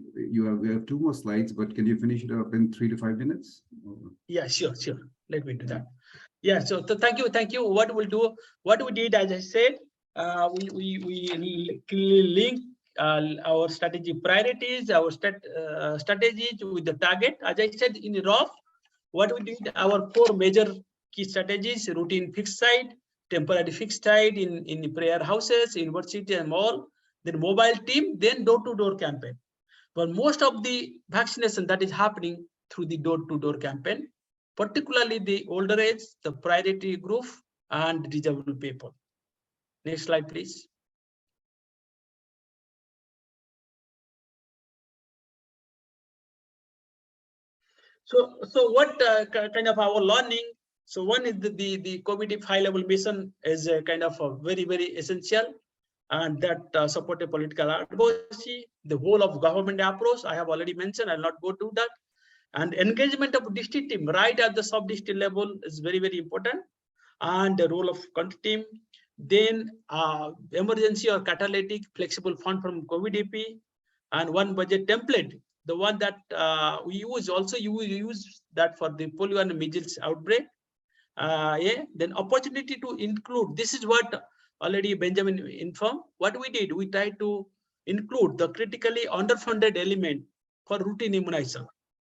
Speaker 1: have 2 more slides, but can you finish it up in 3 to 5 minutes?
Speaker 6: Yeah, sure. Let me do that. Yeah, so thank you. What we'll do, what we did, as I said, we link our strategy priorities, our strategies with the target. As I said in rough, what we did, our 4 major key strategies: routine fixed site, temporary fixed site in prayer houses, university and mall, then mobile team, then door-to-door campaign. But most of the vaccination that is happening through the door-to-door campaign, particularly the older age, the priority group, and disabled people. Next slide, please. So what kind of our learning? So one is the CoVDP high-level mission is a kind of a very, very essential, and that supported political advocacy, the whole of government approach. I have already mentioned, I'll not go to that. And engagement of district team right at the sub-district level is very, very important. And the role of country team. Then emergency or catalytic flexible fund from CoVDP, and one budget template. The one that we use, also you use that for the polio and measles outbreak. Then opportunity to include, this is what already Benjamin informed. What we did, we tried to include the critically underfunded element for routine immunization,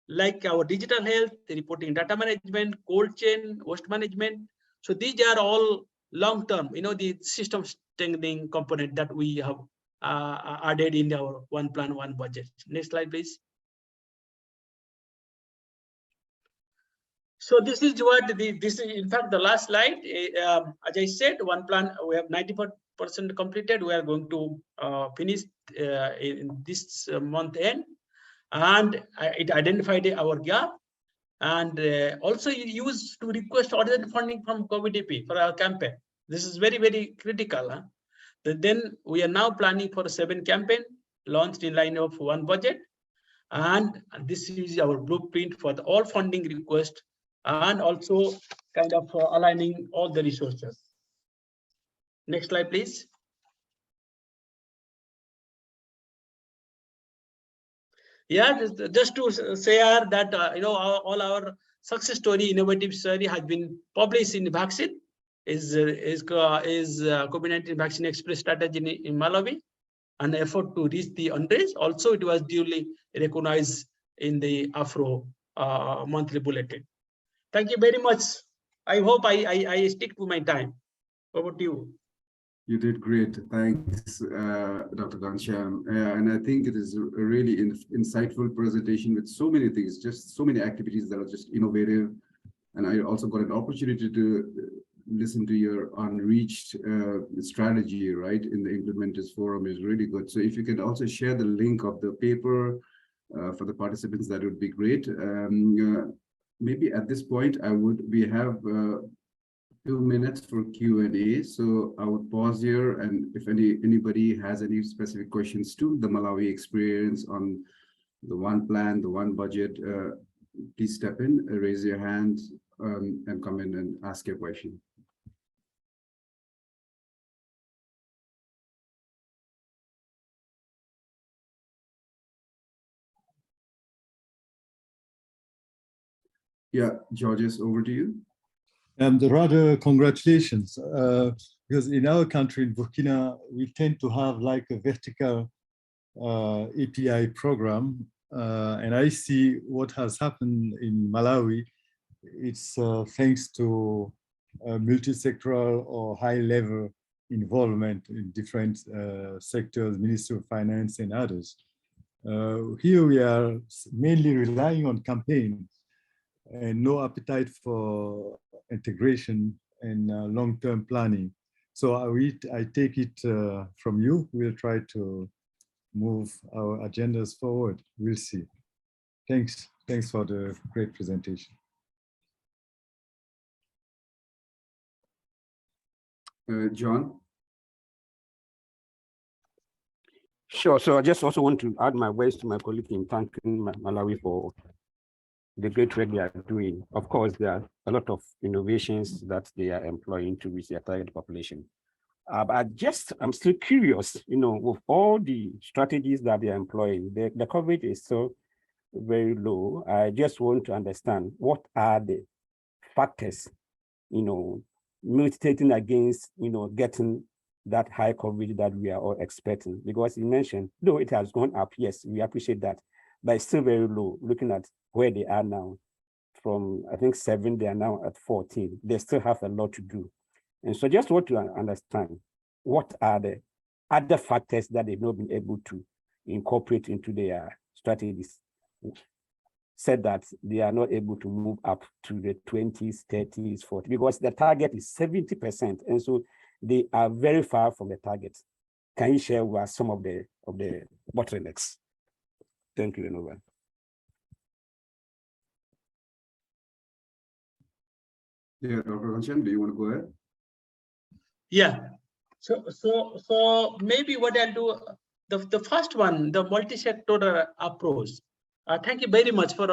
Speaker 6: like our digital health, reporting, data management, cold chain, waste management. So these are all long-term, the system strengthening component that we have added in our one plan, one budget. Next slide, please. So this is what this is in fact the last slide. As I said, one plan, we have 94% completed. We are going to finish in this month end, and it identified our gap, and also used to request other funding from CoVDP for our campaign. This is very, very critical. Huh? Then we are now planning for a 7 campaign launched in line of 1 budget, and this is our blueprint for the all funding request, and also kind of aligning all the resources. Next slide, please. Yeah, just to share that all our success story, innovative story has been published in vaccine. Is COVID-19 vaccine express strategy in Malawi, an effort to reach the unreached. Also, it was duly recognized in the Afro monthly bulletin. Thank you very much. I hope I stick to my time. Over to you.
Speaker 1: You did great. Thanks, Dr. Ghanshyam. And I think it is a really insightful presentation with so many things, just so many activities that are just innovative. And I also got an opportunity to listen to your unreached strategy, right, in the Implementers Forum is really good. So if you can also share the link of the paper for the participants, that would be great. Maybe at this point, we have 2 minutes for Q&A. So I would pause here, and if anybody has any specific questions to the Malawi experience on the one plan, the one budget, please step in, raise your hand, and come in and ask your question. Yeah, Georges, over to you.
Speaker 4: Rather, congratulations, because in our country, in Burkina, we tend to have like a vertical API program, and I see what has happened in Malawi. It's thanks to multi-sectoral or high-level involvement in different sectors, Ministry of Finance and others. Here we are mainly relying on campaigns and no appetite for integration and long-term planning. So I take it from you. We'll try to move our agendas forward. We'll see. Thanks. Thanks for the great presentation.
Speaker 1: John?
Speaker 3: Sure. So I just also want to add my ways to my colleague in thanking Malawi for the great work they are doing. Of course, there are a lot of innovations that they are employing to reach their target population. But I'm still curious, with all the strategies that they are employing, the coverage is still very low. I just want to understand what are the factors, militating against, getting that high coverage that we are all expecting. Because you mentioned, though it has gone up, yes, we appreciate that, but it's still very low, looking at where they are now. From, I think, 7, they are now at 14. They still have a lot to do. And so just want to understand, what are the other factors that they've not been able to incorporate into their strategies? Said that they are not able to move up to the 20s, 30s, 40s, because the target is 70%. And so they are very far from the target. Can you share with us some of the bottlenecks? Thank you, Renova.
Speaker 1: Yeah, Dr. Ghanshyam, do you want to go ahead?
Speaker 6: Yeah. So maybe what I'll do, the first one, the multi-sector approach. Thank you very much for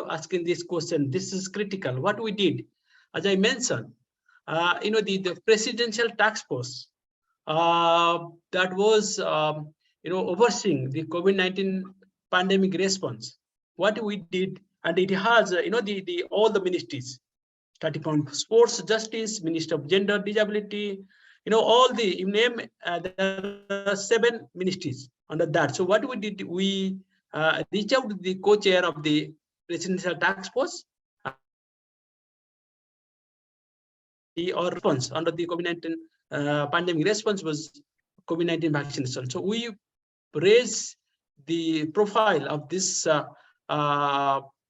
Speaker 6: asking this question. This is critical. What we did, as I mentioned, the presidential task force that was overseeing the COVID-19 pandemic response. What we did, and it has all the ministries, starting from sports, justice, Minister of Gender, Disability, all the, you name, there are 7 ministries under that. So what we did, we reached out to the co-chair of the presidential task force, or response under the COVID-19 pandemic response was COVID-19 vaccination. So we raised the profile of this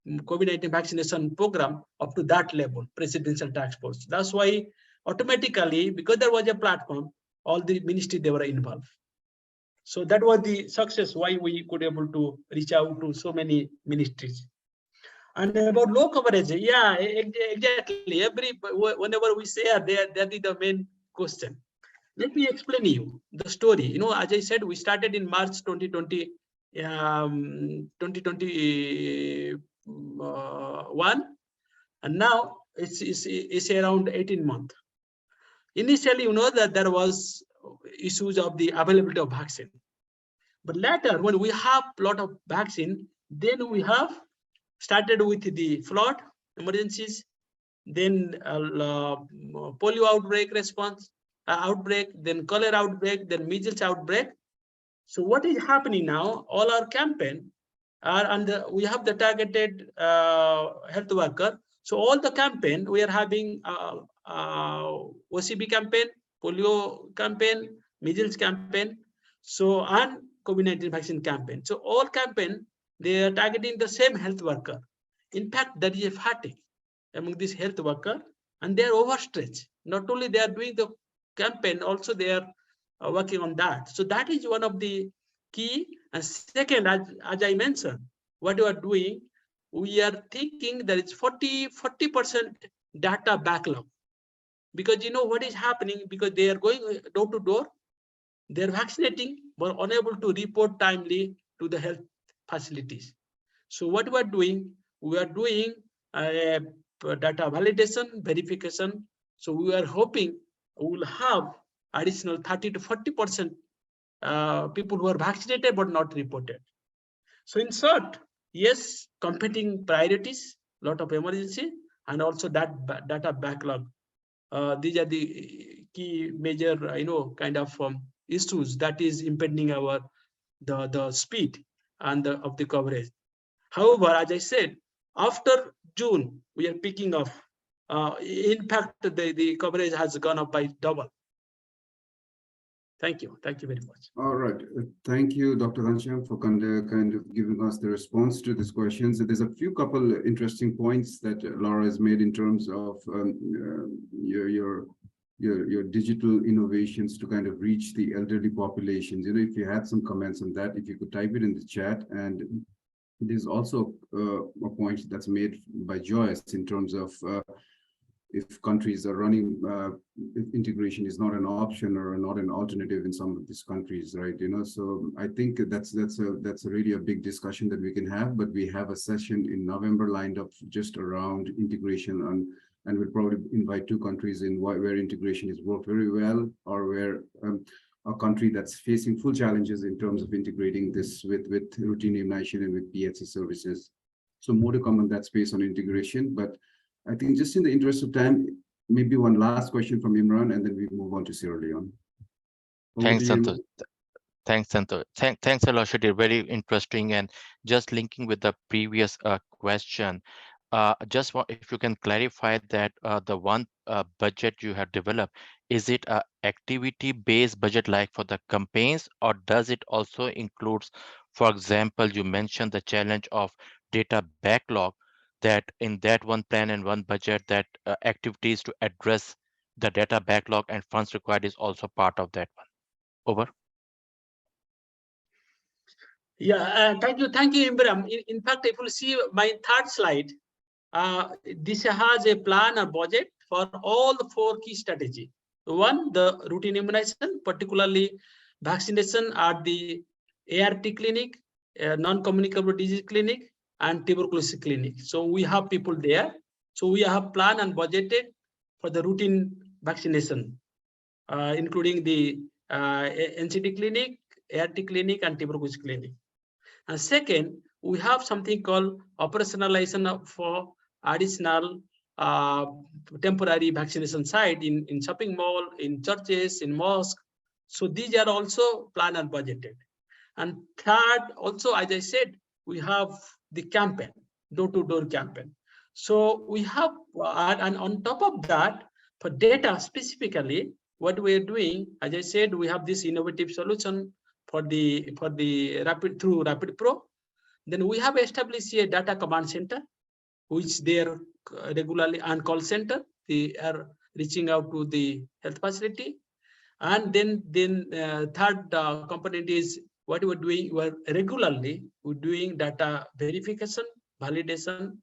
Speaker 6: COVID-19 vaccination program up to that level, presidential task force. That's why automatically, because there was a platform, all the ministry they were involved. So that was the success why we could able to reach out to so many ministries. And about low coverage, yeah, exactly. Whenever we say that is the main question. Let me explain you the story. You know, as I said, we started in March 2020, 2021, and now it's around 18 months. Initially, you know that there was issues of the availability of vaccine, but later when we have a lot of vaccine, then we have started with the flood emergencies, then polio outbreak response, outbreak, then cholera outbreak, then measles outbreak. So what is happening now? All our campaign are under, we have the targeted health worker. So all the campaign, we are having OCB campaign, polio campaign, measles campaign, so and COVID-19 vaccine campaign. So all campaign, they are targeting the same health worker. In fact, there is a fatigue among this health worker, and they are overstretched. Not only they are doing the campaign, also they are working on that. So that is one of the key. And second, as I mentioned, what you are doing, we are thinking that it's 40% data backlog. Because you know what is happening, because they are going door to door, they're vaccinating, but unable to report timely to the health facilities. So what we are doing data validation, verification. So we are hoping we will have additional 30 to 40% people who are vaccinated but not reported. So in short, yes, competing priorities, lot of emergency, and also that data backlog. These are the key major, kind of issues that is impeding our the speed and of the coverage. However, as I said, after June, we are picking up. In fact, the coverage has gone up by double. Thank you. Thank you very much.
Speaker 1: All right. Thank you, Dr. Ghanshyam, for kind of giving us the response to these questions. There's a few couple interesting points that Laura has made in terms of your digital innovations to kind of reach the elderly populations. You know, if you had some comments on that, if you could type it in the chat. And there's also a point that's made by Joyce in terms of if countries are running, if integration is not an option or not an alternative in some of these countries, right? You know, so I think that's really a big discussion that we can have. But we have a session in November lined up just around integration, and we'll probably invite two countries in where integration is worked very well, or where a country that's facing full challenges in terms of integrating this with routine immunization and with PHC services. So more to come on that space on integration. But I think just in the interest of time, maybe one last question from Imran, and then we move on to Sierra Leone.
Speaker 7: Thanks, Santosh. Thanks, Santosh. Thanks a lot, Shadir. Very interesting. And just linking with the previous question, just want if you can clarify that the one budget you have developed, is it a activity-based budget like for the campaigns, or does it also includes, for example, you mentioned the challenge of data backlog, that in that one plan and one budget that activities to address the data backlog and funds required is also part of that one? Over.
Speaker 6: Yeah, thank you, Imran. In fact, if you see my third slide, this has a plan, a budget for all the 4 key strategies. One, the routine immunization, particularly vaccination at the ART clinic, non-communicable disease clinic, and tuberculosis clinic. So we have people there. So we have planned and budgeted for the routine vaccination, including the NCD clinic, ART clinic, and tuberculosis clinic. And second, we have something called operationalization for additional temporary vaccination site in shopping mall, in churches, in mosques. So these are also planned and budgeted. And third, also, as I said, we have the campaign, door-to-door campaign. So we have, and on top of that, for data specifically, what we are doing, as I said, we have this innovative solution for the through Rapid Pro. Then we have established a data command center, which they are regularly on call center. They are reaching out to the health facility. And then third component is what we're doing. We're regularly doing data verification, validation,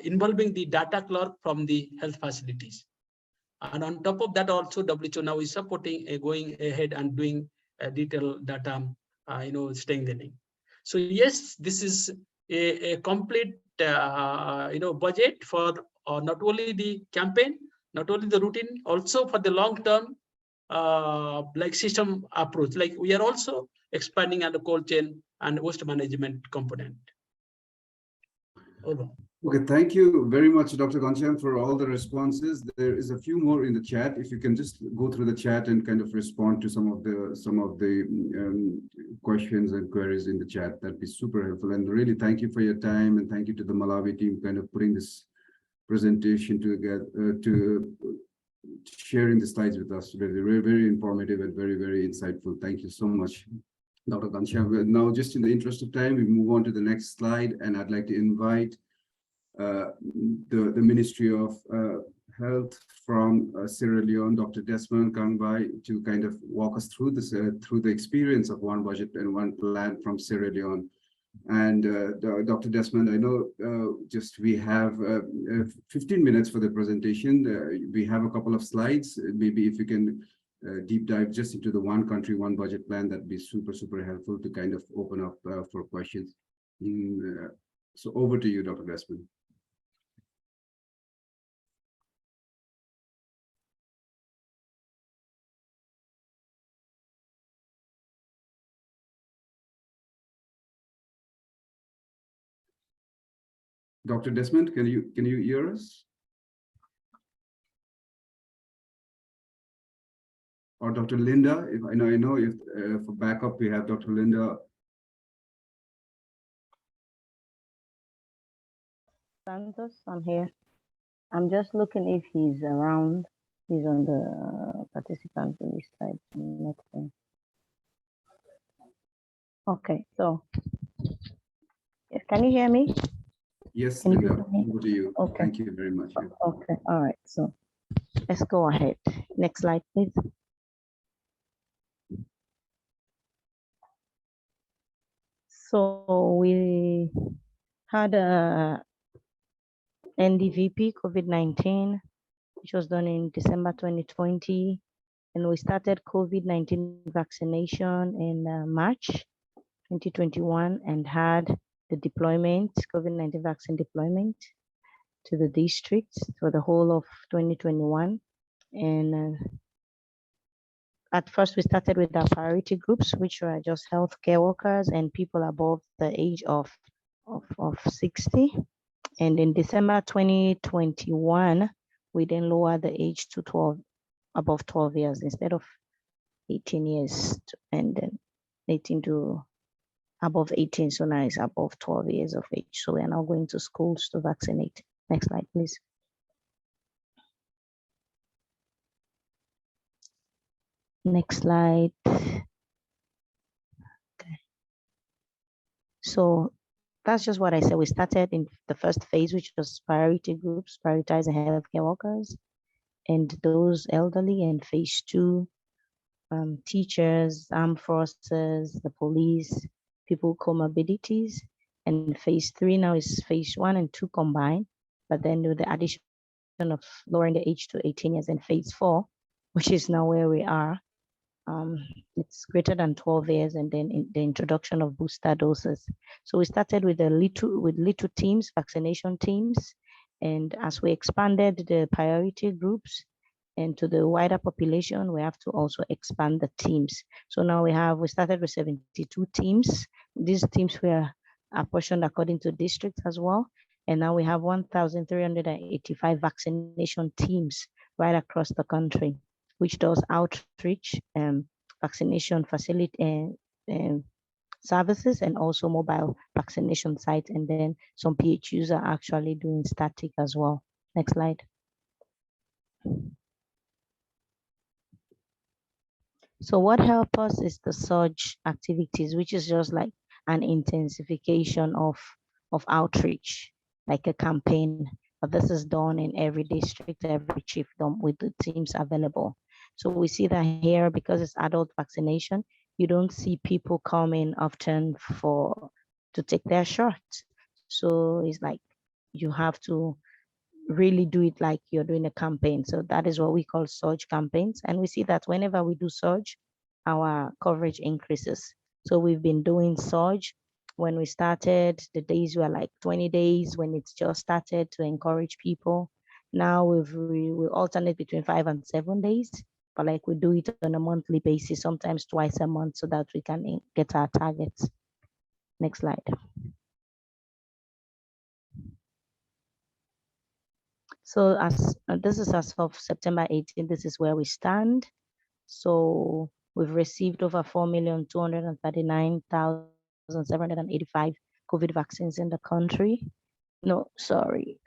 Speaker 6: involving the data clerk from the health facilities. And on top of that, also WHO now is supporting going ahead and doing detailed data, strengthening. So yes, this is a complete budget for not only the campaign, not only the routine, also for the long term like system approach. Like we are also expanding on the cold chain and waste management component. Over.
Speaker 1: Okay, thank you very much, Dr. Ghanshyam, for all the responses. There is a few more in the chat. If you can just go through the chat and kind of respond to some of the questions and queries in the chat, that'd be super helpful. And really, thank you for your time, and thank you to the Malawi team kind of putting this presentation together, to sharing the slides with us. Very, very informative and very, very insightful. Thank you so much, Dr. Ghanshyam. Now, just in the interest of time, we move on to the next slide, and I'd like to invite the Ministry of Health from Sierra Leone, Dr. Desmond Kangbai, to kind of walk us through this, through the experience of one budget and one plan from Sierra Leone. And Dr. Desmond, I know just we have 15 minutes for the presentation. We have a couple of slides. Maybe if you can deep dive just into the one country, one budget plan, that'd be super, super helpful to kind of open up for questions. So over to you, Dr. Desmond. Dr. Desmond, can you hear us? Or Dr. Linda, if I know if for backup we have Dr. Linda.
Speaker 8: Santos, I'm here. I'm just looking if he's around. He's on the participant list side. Okay, so yes, can you hear me?
Speaker 1: Yes,
Speaker 8: Can you
Speaker 1: Linda,
Speaker 8: hear me?
Speaker 1: over to you.
Speaker 8: Okay.
Speaker 1: Thank you very much.
Speaker 8: Okay, all right, so let's go ahead. Next slide, please. So we had a NDVP COVID-19, which was done in December 2020. And we started COVID-19 vaccination in March 2021 and had the deployment, COVID-19 vaccine deployment to the districts for the whole of 2021. And at first we started with our priority groups, which were just healthcare workers and people above the age of 60. And in December 2021, we then lowered the age to 12, above 12 years instead of 18 years, and then 18 to above 18. So now it's above 12 years of age. So we are now going to schools to vaccinate. Next slide, please. Next slide. Okay. So that's just what I said. We started in the first phase, which was priority groups, prioritizing healthcare workers and those elderly, and phase 2, teachers, armed forces, the police, people with comorbidities. And phase 3 now is phase 1 and 2 combined, but then with the addition of lowering the age to 18 years, and phase 4, which is now where we are, it's greater than 12 years, and then in the introduction of booster doses. So we started with little teams, vaccination teams, and as we expanded the priority groups and to the wider population, we have to also expand the teams. So now we started with 72 teams. These teams were apportioned according to districts as well. And now we have 1,385 vaccination teams right across the country, which does outreach, vaccination facility services, and also mobile vaccination sites. And then some PHUs are actually doing static as well. Next slide. So what helped us is the surge activities, which is just like an intensification of outreach, like a campaign. But this is done in every district, every chiefdom with the teams available. So we see that here, because it's adult vaccination, you don't see people coming often to take their shots. So it's like you have to really do it like you're doing a campaign. So that is what we call surge campaigns. And we see that whenever we do surge, our coverage increases. So we've been doing surge. When we started, the days were like 20 days when it's just started to encourage people. Now we alternate between 5 and 7 days, but like we do it on a monthly basis, sometimes twice a month, so that we can get our targets. Next slide. So as this is as of September 18, this is where we stand. So we've received over 4,239,785 COVID vaccines in the country. No, sorry.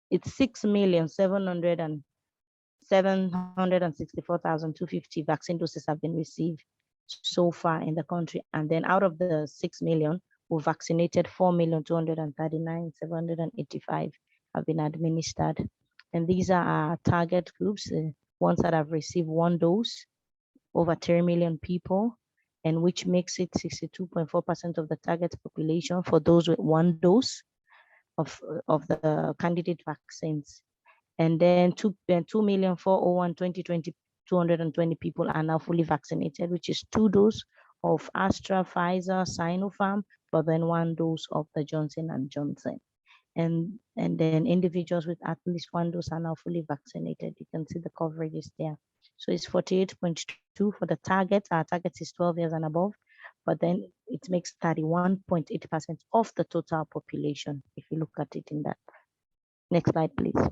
Speaker 8: It's 6,764,250 vaccine doses have been received so far in the country. And then out of the 6 million, we vaccinated 4,239,785 have been administered. And these are our target groups, ones that have received 1 dose, over 3 million people, and which makes it 62.4% of the target population for those with 1 dose of the candidate vaccines. And then 2,401,220 people are now fully vaccinated, which is 2 doses of Astra, Pfizer, Sinopharm, but then 1 dose of the Johnson & Johnson. And then individuals with at least 1 dose are now fully vaccinated. You can see the coverage is there. So it's 48.2 for the target. Our target is 12 years and above, but then it makes 31.8% of the total population, if you look at it in that. Next slide, please.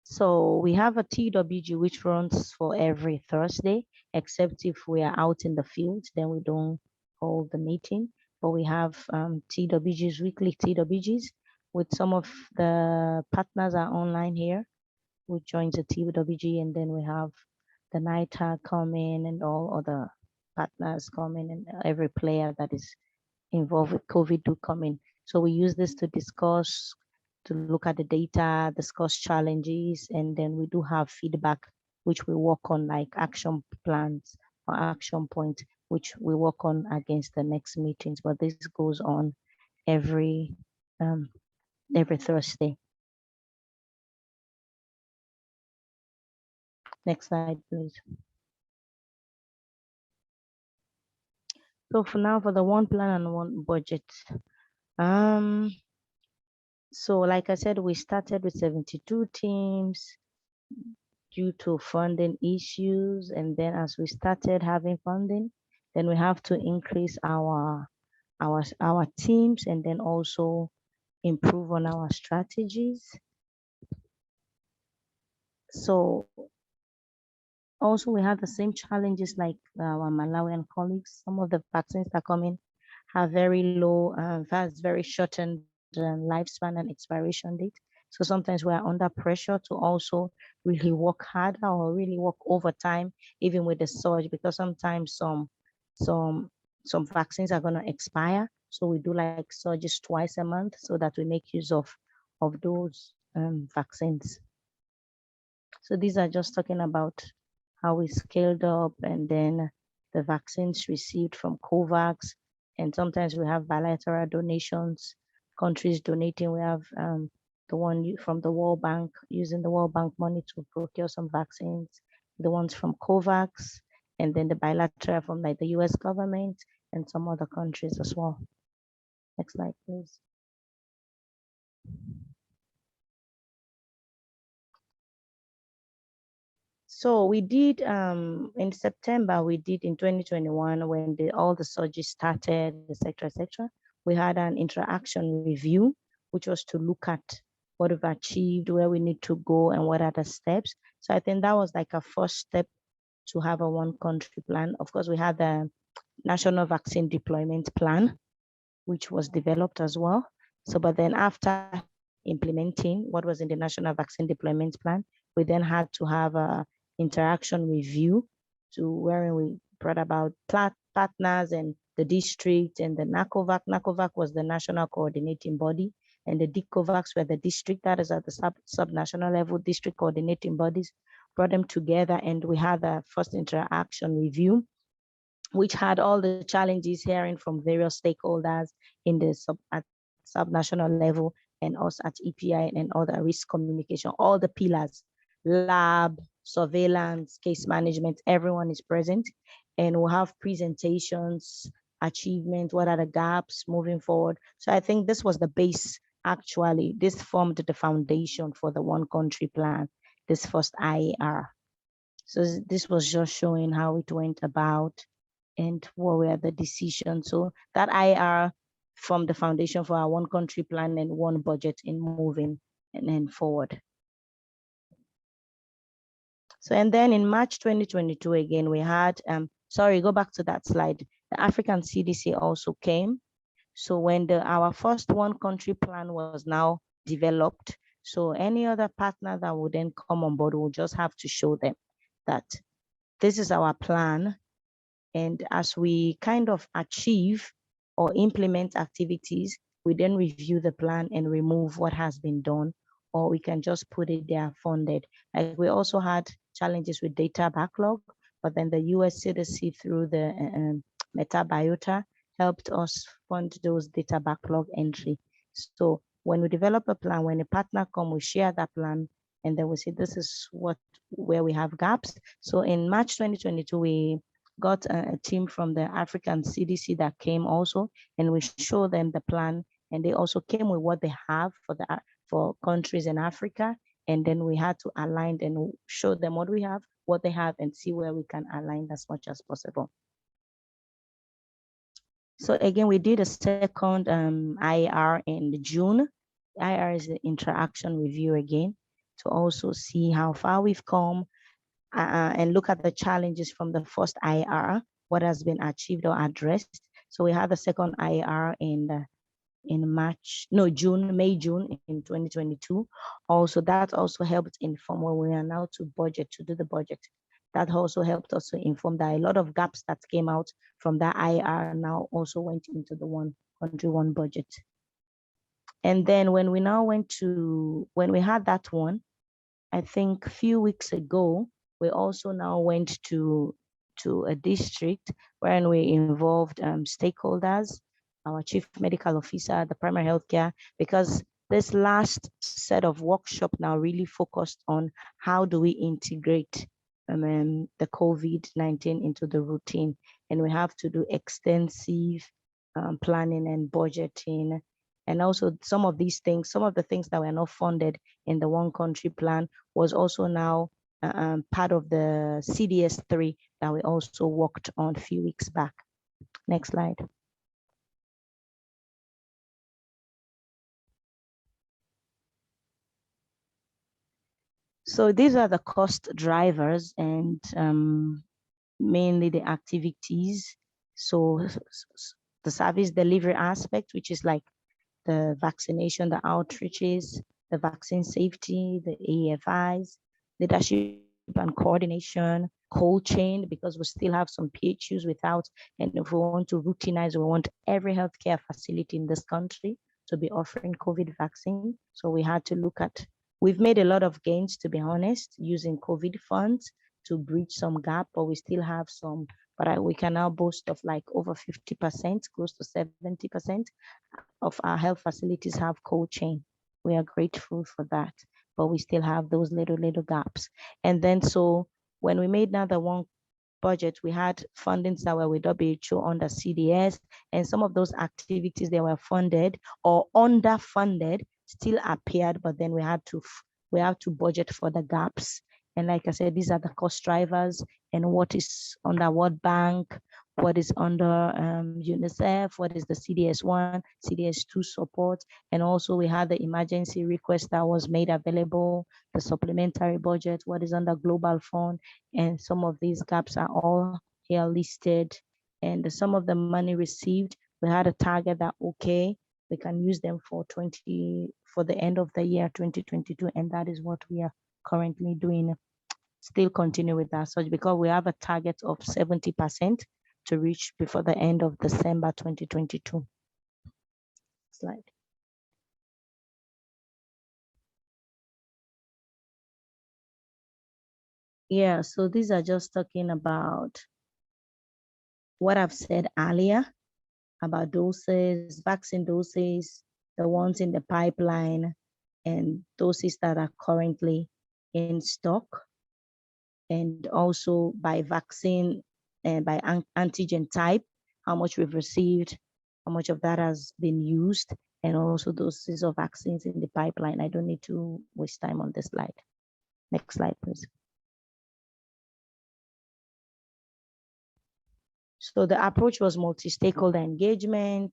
Speaker 8: So we have a TWG which runs for every Thursday, except if we are out in the field, then we don't hold the meeting. But we have TWGs, weekly TWGs, with some of the partners are online here, who joins the TWG, and then we have the NITA coming and all other partners coming, and every player that is involved with COVID do come in. So we use this to discuss, to look at the data, discuss challenges, and then we do have feedback, which we work on, like action plans or action points, which we work on against the next meetings. But this goes on every Thursday. Next slide, please. So for now, for the 1 plan and 1 budget. So like I said, we started with 72 teams due to funding issues. And then as we started having funding, then we have to increase our teams and then also improve on our strategies. So also we have the same challenges like our Malawian colleagues. Some of the vaccines that come in have very low, very shortened lifespan and expiration date. So sometimes we are under pressure to also really work harder or really work overtime, even with the surge, because sometimes some vaccines are going to expire. So we do like surges twice a month so that we make use of those vaccines. So these are just talking about how we scaled up, and then the vaccines received from COVAX. And sometimes we have bilateral donations, countries donating. We have the one from the World Bank, using the World Bank money to procure some vaccines, the ones from COVAX, and then the bilateral from like the US government and some other countries as well. Next slide, please. So we did in September, we did in 2021 when all the surges started, et cetera, we had an interaction review, which was to look at what we've achieved, where we need to go, and what are the steps. So I think that was like a first step to have a 1 country plan. Of course, we had the National Vaccine Deployment Plan, which was developed as well. So, but then after implementing what was in the National Vaccine Deployment Plan, we then had to have a interaction review to where we brought about partners and the district and the NACOVAC. NACOVAC was the national coordinating body, and the DCOVAX, where the district, that is at the subnational level, district coordinating bodies, brought them together, and we had a first interaction review, which had all the challenges, hearing from various stakeholders in the subnational level, and us at EPI, and other risk communication, all the pillars, lab, surveillance, case management, everyone is present. And we'll have presentations, achievement, what are the gaps moving forward. So I think this was the base, actually. This formed the foundation for the one country plan, this first IAR. So this was just showing how it went about and what were the decisions. So that IAR formed the foundation for our one country plan and one budget in moving and then forward. So, and then in March 2022, again, we had, sorry, go back to that slide. The African CDC also came. So when our first one country plan was now developed, so any other partner that would then come on board will just have to show them that this is our plan. And as we kind of achieve or implement activities, we then review the plan and remove what has been done, or we can just put it there funded. Like we also had challenges with data backlog, but then the US CDC through the Metabiota helped us fund those data backlog entry. So when we develop a plan, when a partner comes, we share that plan, and then we say, this is where we have gaps. So in March 2022, we got a team from the African CDC that came also, and we showed them the plan, and they also came with what they have for countries in Africa. And then we had to align and show them what we have, what they have, and see where we can align as much as possible. So again, we did a second IAR in June. IAR is the interaction review again, to also see how far we've come and look at the challenges from the first IAR, what has been achieved or addressed. So we had the second IAR in May, June in 2022. Also, that also helped inform when we are now to do the budget. That also helped us to inform that a lot of gaps that came out from that IAR now also went into the one country, one budget. And then when we had that one, I think a few weeks ago, we also now went to a district wherein we involved stakeholders, our chief medical officer, the primary healthcare, because this last set of workshop now really focused on how do we integrate the COVID-19 into the routine. And we have to do extensive planning and budgeting. And also some of these things, some of the things that were not funded in the one country plan was also now part of the CDS3 that we also worked on a few weeks back. Next slide. So these are the cost drivers and mainly the activities. So the service delivery aspect, which is like the vaccination, the outreaches, the vaccine safety, the AFIs, leadership and coordination, cold chain, because we still have some PHUs without, and if we want to routinize, we want every healthcare facility in this country to be offering COVID vaccine. So we had to look at, we've made a lot of gains, to be honest, using COVID funds to bridge some gap, but we still have some, but we can now boast of like over 50%, close to 70% of our health facilities have cold chain. We are grateful for that, but we still have those little gaps. And then so when we made now the one budget, we had fundings that were with WHO under CDS, and some of those activities that were funded or underfunded still appeared, but then we had to budget for the gaps. And like I said, these are the cost drivers and what is under World Bank, what is under UNICEF, what is the CDS1, CDS2 support. And also we had the emergency request that was made available, the supplementary budget, what is under Global Fund. And some of these gaps are all here listed. And some of the money received, we had a target that, okay, we can use them for the end of the year 2022. And that is what we are currently doing. Still continue with that such, because we have a target of 70% to reach before the end of December 2022. Slide. Yeah, so these are just talking about what I've said earlier about doses, vaccine doses, the ones in the pipeline, and doses that are currently in stock, and also by vaccine and by antigen type, how much we've received, how much of that has been used, and also doses of vaccines in the pipeline. I don't need to waste time on this slide. Next slide, please. So the approach was multi-stakeholder engagement.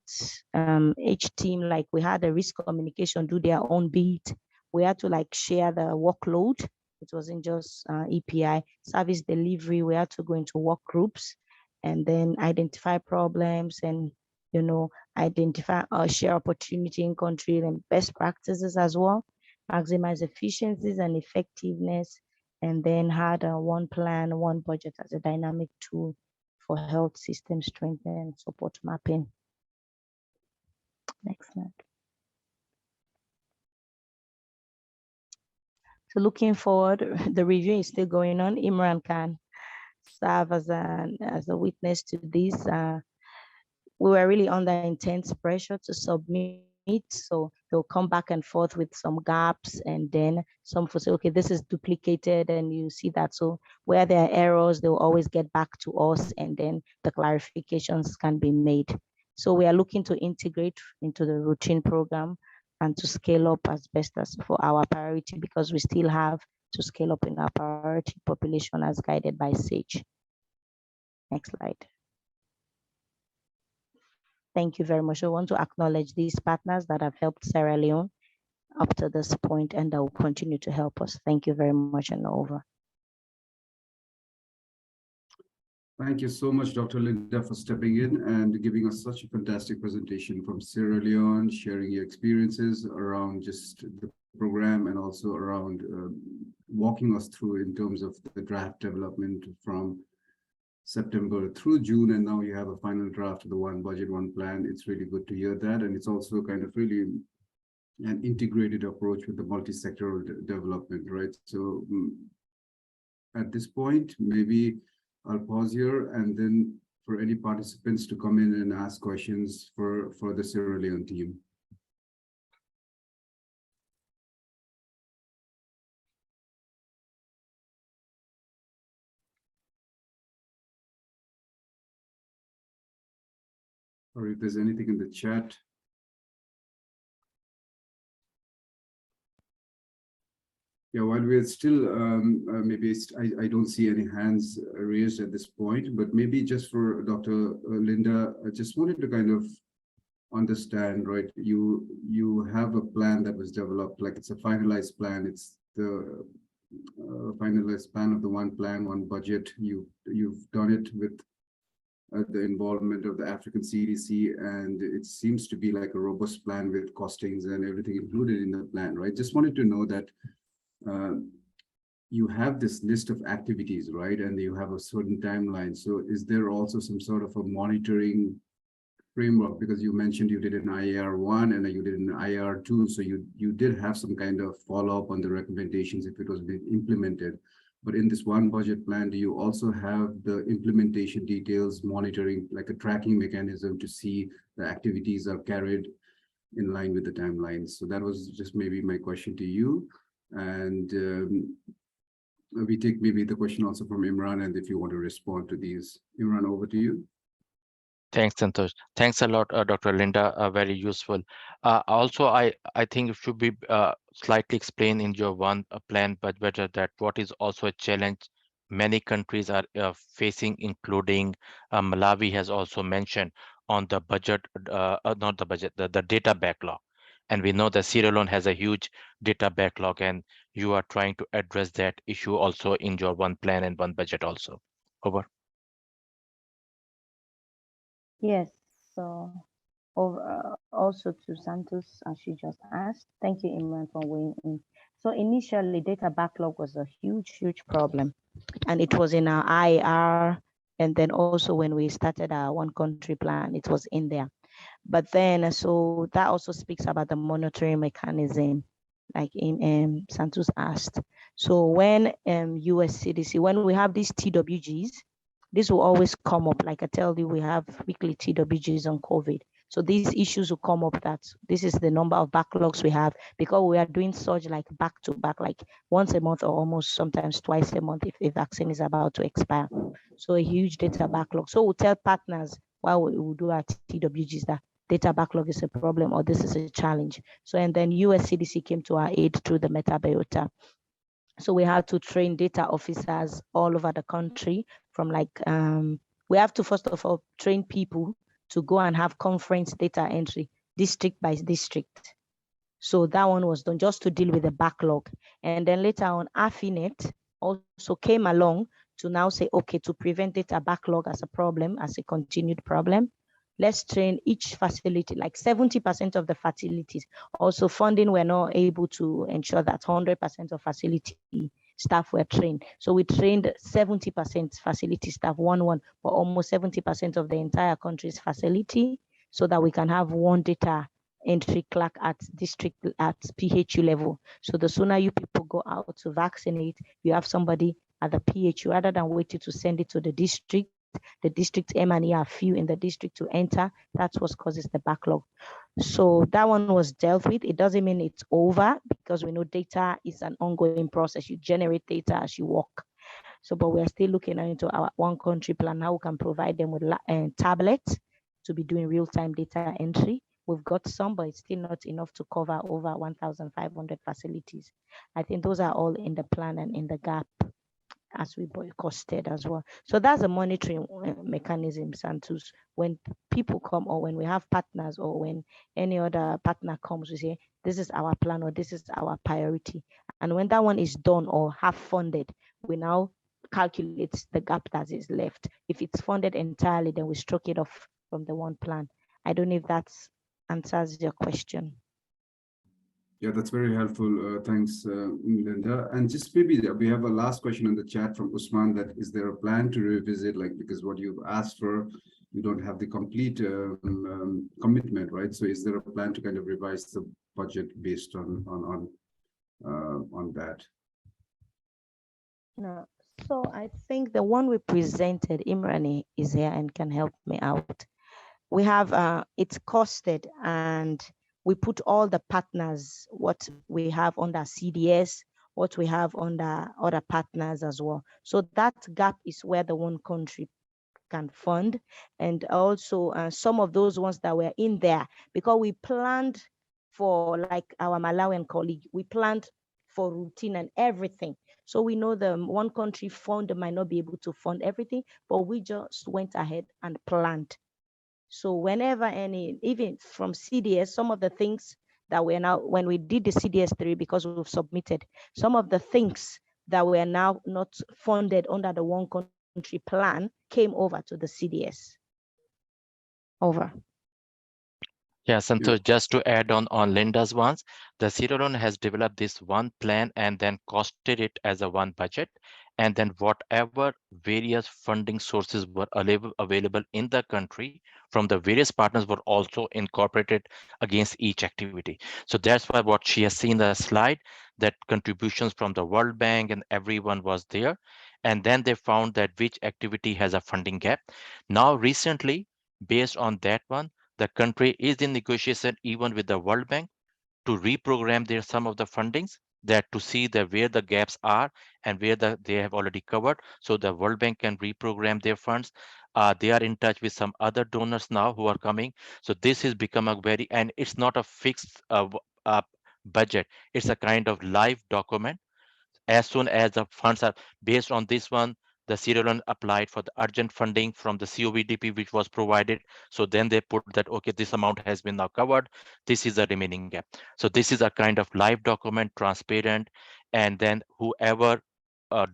Speaker 8: Each team, like we had a risk communication, do their own bit. We had to like share the workload. It wasn't just EPI. Service delivery, we had to go into work groups and then identify problems and, you know, identify share opportunity in country and best practices as well, maximize efficiencies and effectiveness, and then had a one plan, one budget as a dynamic tool for health system strength and support mapping. Next slide. So looking forward, the review is still going on. Imran can serve as a witness to this. We were really under intense pressure to submit. So they'll come back and forth with some gaps, and then some will say, okay, this is duplicated, and you see that. So where there are errors, they'll always get back to us, and then the clarifications can be made. So we are looking to integrate into the routine program and to scale up as best as for our priority, because we still have to scale up in our priority population as guided by SAGE. Next slide. Thank you very much. I want to acknowledge these partners that have helped Sierra Leone up to this point and that will continue to help us. Thank you very much, and over.
Speaker 1: Thank you so much, Dr. Linda, for stepping in and giving us such a fantastic presentation from Sierra Leone, sharing your experiences around just the program and also around walking us through in terms of the draft development from September through June, and now you have a final draft of the one budget, one plan. It's really good to hear that, and it's also kind of really an integrated approach with the multi-sectoral development, right? So at this point, maybe I'll pause here, and then for any participants to come in and ask questions for the Sierra Leone team. Or if there's anything in the chat. Yeah, while we're still, maybe I don't see any hands raised at this point, but maybe just for Dr. Linda, I just wanted to kind of understand, right? You have a plan that was developed, like it's a finalized plan. It's the finalized plan of the one plan, one budget. You've done it with the involvement of the African CDC, and it seems to be like a robust plan with costings and everything included in the plan, right? Just wanted to know that you have this list of activities, right? And you have a certain timeline. So is there also some sort of a monitoring framework? Because you mentioned you did an IAR1 and you did an IAR2. So you did have some kind of follow-up on the recommendations if it was being implemented. But in this one budget plan, do you also have the implementation details, monitoring, like a tracking mechanism to see the activities are carried in line with the timelines? So that was just maybe my question to you. And we take maybe the question also from Imran, and if you want to respond to these. Imran, over to you.
Speaker 7: Thanks, Santosh. Thanks a lot, Dr. Linda. Very useful. Also, I think it should be slightly explained in your one plan, but better that what is also a challenge many countries are facing, including Malawi has also mentioned on the budget, not the budget, the data backlog. And we know that Sierra Leone has a huge data backlog, and you are trying to address that issue also in your one plan and one budget also. Over.
Speaker 8: Yes, so also to Santos, as she just asked, thank you, Imran, for weighing in. So initially, data backlog was a huge problem, and it was in our IR, and then also when we started our one country plan, it was in there. But then, so that also speaks about the monitoring mechanism like Santos asked. So when US CDC, when we have these TWGs, this will always come up. Like I tell you, we have weekly TWGs on COVID. So these issues will come up that this is the number of backlogs we have because we are doing such like back to back, like once a month or almost sometimes twice a month if a vaccine is about to expire. So a huge data backlog. So we'll tell partners while we will do our TWGs that data backlog is a problem or this is a challenge. So, and then US CDC came to our aid through the metabiota. So we had to train data officers all over the country from like, we have to first of all train people to go and have conference data entry district by district. So that one was done just to deal with the backlog. And then later on, AFINET also came along to now say, okay, to prevent data backlog as a problem, as a continued problem, let's train each facility, like 70% of the facilities. Also funding, we're not able to ensure that 100% of facility staff were trained. So we trained 70% facility staff, but almost 70% of the entire country's facility so that we can have one data entry clerk at district, at PHU level. So the sooner you people go out to vaccinate, you have somebody at the PHU rather than waiting to send it to the district. The district M&E are few in the district to enter. That's what causes the backlog. So that one was dealt with. It doesn't mean it's over because we know data is an ongoing process. You generate data as you walk. So, but we're still looking into our one country plan, how we can provide them with tablets to be doing real-time data entry. We've got some, but it's still not enough to cover over 1,500 facilities. I think those are all in the plan and in the gap as we costed as well. So that's a monitoring mechanism, Santos. When people come or when we have partners or when any other partner comes, we say, this is our plan or this is our priority. And when that one is done or half funded, we now calculate the gap that is left. If it's funded entirely, then we stroke it off from the one plan. I don't know if that answers your question.
Speaker 1: Yeah, that's very helpful. Thanks, Linda. And just maybe we have a last question in the chat from Usman, that is there a plan to revisit, like, because what you've asked for, you don't have the complete commitment, right? So is there a plan to kind of revise the budget based on that?
Speaker 8: No. So I think the one we presented, Imrani is here and can help me out. We have, it's costed and we put all the partners, what we have under CDS, what we have under other partners as well. So that gap is where the one country can fund. And also some of those ones that were in there, because we planned for, like our Malawian colleague, we planned for routine and everything. So we know the one country fund might not be able to fund everything, but we just went ahead and planned. So whenever even from CDS, some of the things that we're now, when we did the CDS 3, because we've submitted, some of the things that were now not funded under the one country plan came over to the CDS. Over.
Speaker 7: Yeah, Santosh, just to add on Linda's ones, the Sierra Leone has developed this one plan and then costed it as a one budget. And then whatever various funding sources were available in the country from the various partners were also incorporated against each activity. So that's why what she has seen the slide, that contributions from the World Bank and everyone was there. And then they found that which activity has a funding gap. Now, recently, based on that one, the country is in negotiation even with the World Bank to reprogram their some of the fundings, that to see where the gaps are and where they have already covered, so the World Bank can reprogram their funds. They are in touch with some other donors now who are coming. So this has become a very, and it's not a fixed budget. It's a kind of live document. As soon as the funds are based on this one, the Sierra Leone applied for the urgent funding from the CoVDP, which was provided. So then they put that, okay, this amount has been now covered. This is the remaining gap. So this is a kind of live document, transparent. And then whoever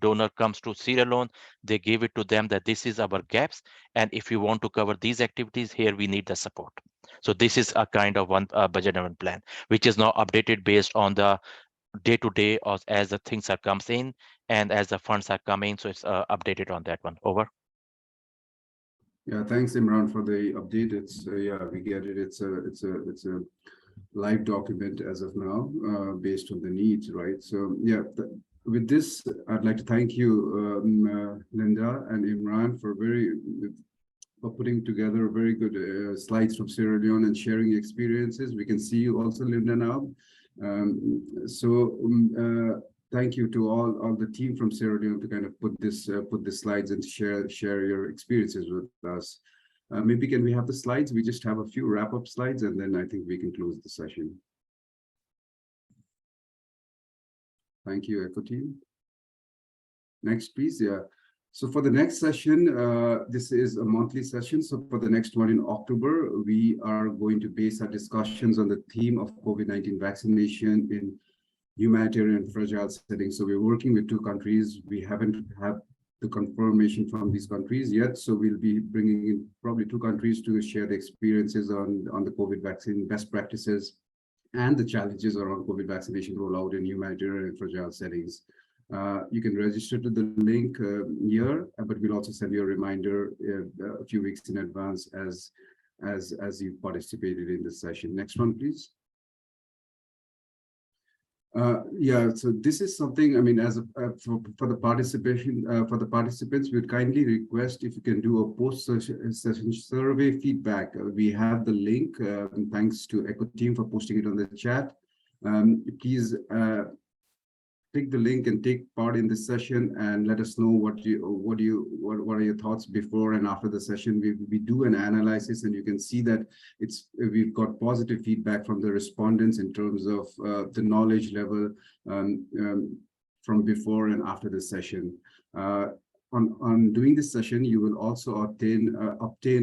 Speaker 7: donor comes to Sierra Leone, they give it to them that this is our gaps. And if you want to cover these activities here, we need the support. So this is a kind of one budget and plan, which is now updated based on the day-to-day or as the things are comes in and as the funds are coming. So it's updated on that one. Over.
Speaker 1: Yeah, thanks, Imran, for the update. It's yeah, we get it. It's a live document as of now, based on the needs, right? So yeah, with this, I'd like to thank you, Linda and Imran, for putting together very good slides from Sierra Leone and sharing experiences. We can see you also, Linda, now. Thank you to all the team from Sierra Leone to kind of put the slides and share your experiences with us. Maybe can we have the slides? We just have a few wrap-up slides, and then I think we can close the session. Thank you, ECHO team. Next, please. Yeah. So for the next session, this is a monthly session. So for the next one in October, we are going to base our discussions on the theme of COVID-19 vaccination in humanitarian and fragile settings. So we're working with 2 countries. We haven't had the confirmation from these countries yet. So we'll be bringing in probably 2 countries to share the experiences on the COVID vaccine best practices and the challenges around COVID vaccination rollout in humanitarian and fragile settings. You can register to the link here, but we'll also send you a reminder a few weeks in advance as you participated in this session. Next one, please. Yeah, so this is something, I mean, for the participants, we'd kindly request if you can do a post-session survey feedback. We have the link, and thanks to ECHO team for posting it on the chat. Please click the link and take part in this session and let us know what are your thoughts before and after the session. We do an analysis, and you can see that we've got positive feedback from the respondents in terms of the knowledge level from before and after the session. On doing this session, you will also obtain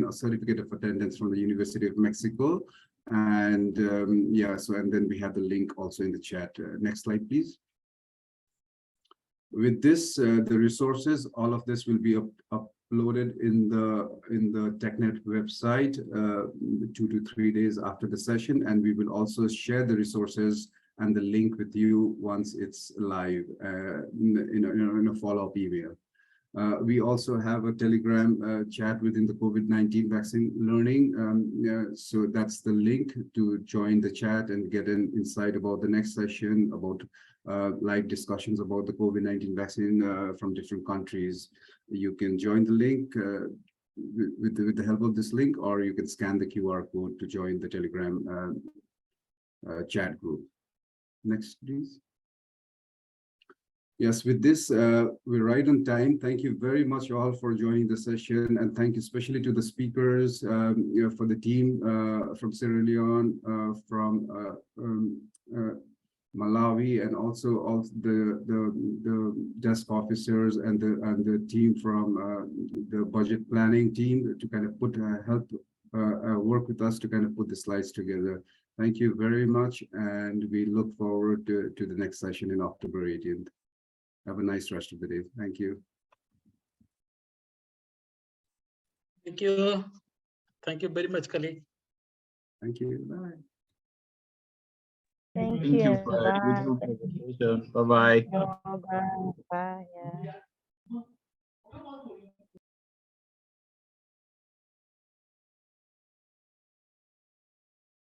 Speaker 1: a certificate of attendance from the University of Mexico. And yeah, so and then we have the link also in the chat. Next slide, please. With this, the resources, all of this will be uploaded in the TechNet website 2 to 3 days after the session, and we will also share the resources and the link with you once it's live in a follow-up email. We also have a Telegram chat within the COVID-19 vaccine learning. So that's the link to join the chat and get an insight about the next session, about live discussions about the COVID-19 vaccine from different countries. You can join the link with the help of this link, or you can scan the QR code to join the Telegram chat group. Next, please. Yes, with this, we're right on time. Thank you very much all for joining the session, and thank you especially to the speakers, for the team from Sierra Leone, from Malawi, and also all the desk officers and the team from the budget planning team to kind of help work with us to kind of put the slides together. Thank you very much, and we look forward to the next session in October 18th. Have a nice rest of the day. Thank you.
Speaker 6: Thank you. Thank you very much, colleague.
Speaker 1: Thank you. Bye.
Speaker 8: Thank you.
Speaker 9: Bye.
Speaker 8: Bye.
Speaker 9: Bye-bye.
Speaker 8: Bye. Bye. Yeah.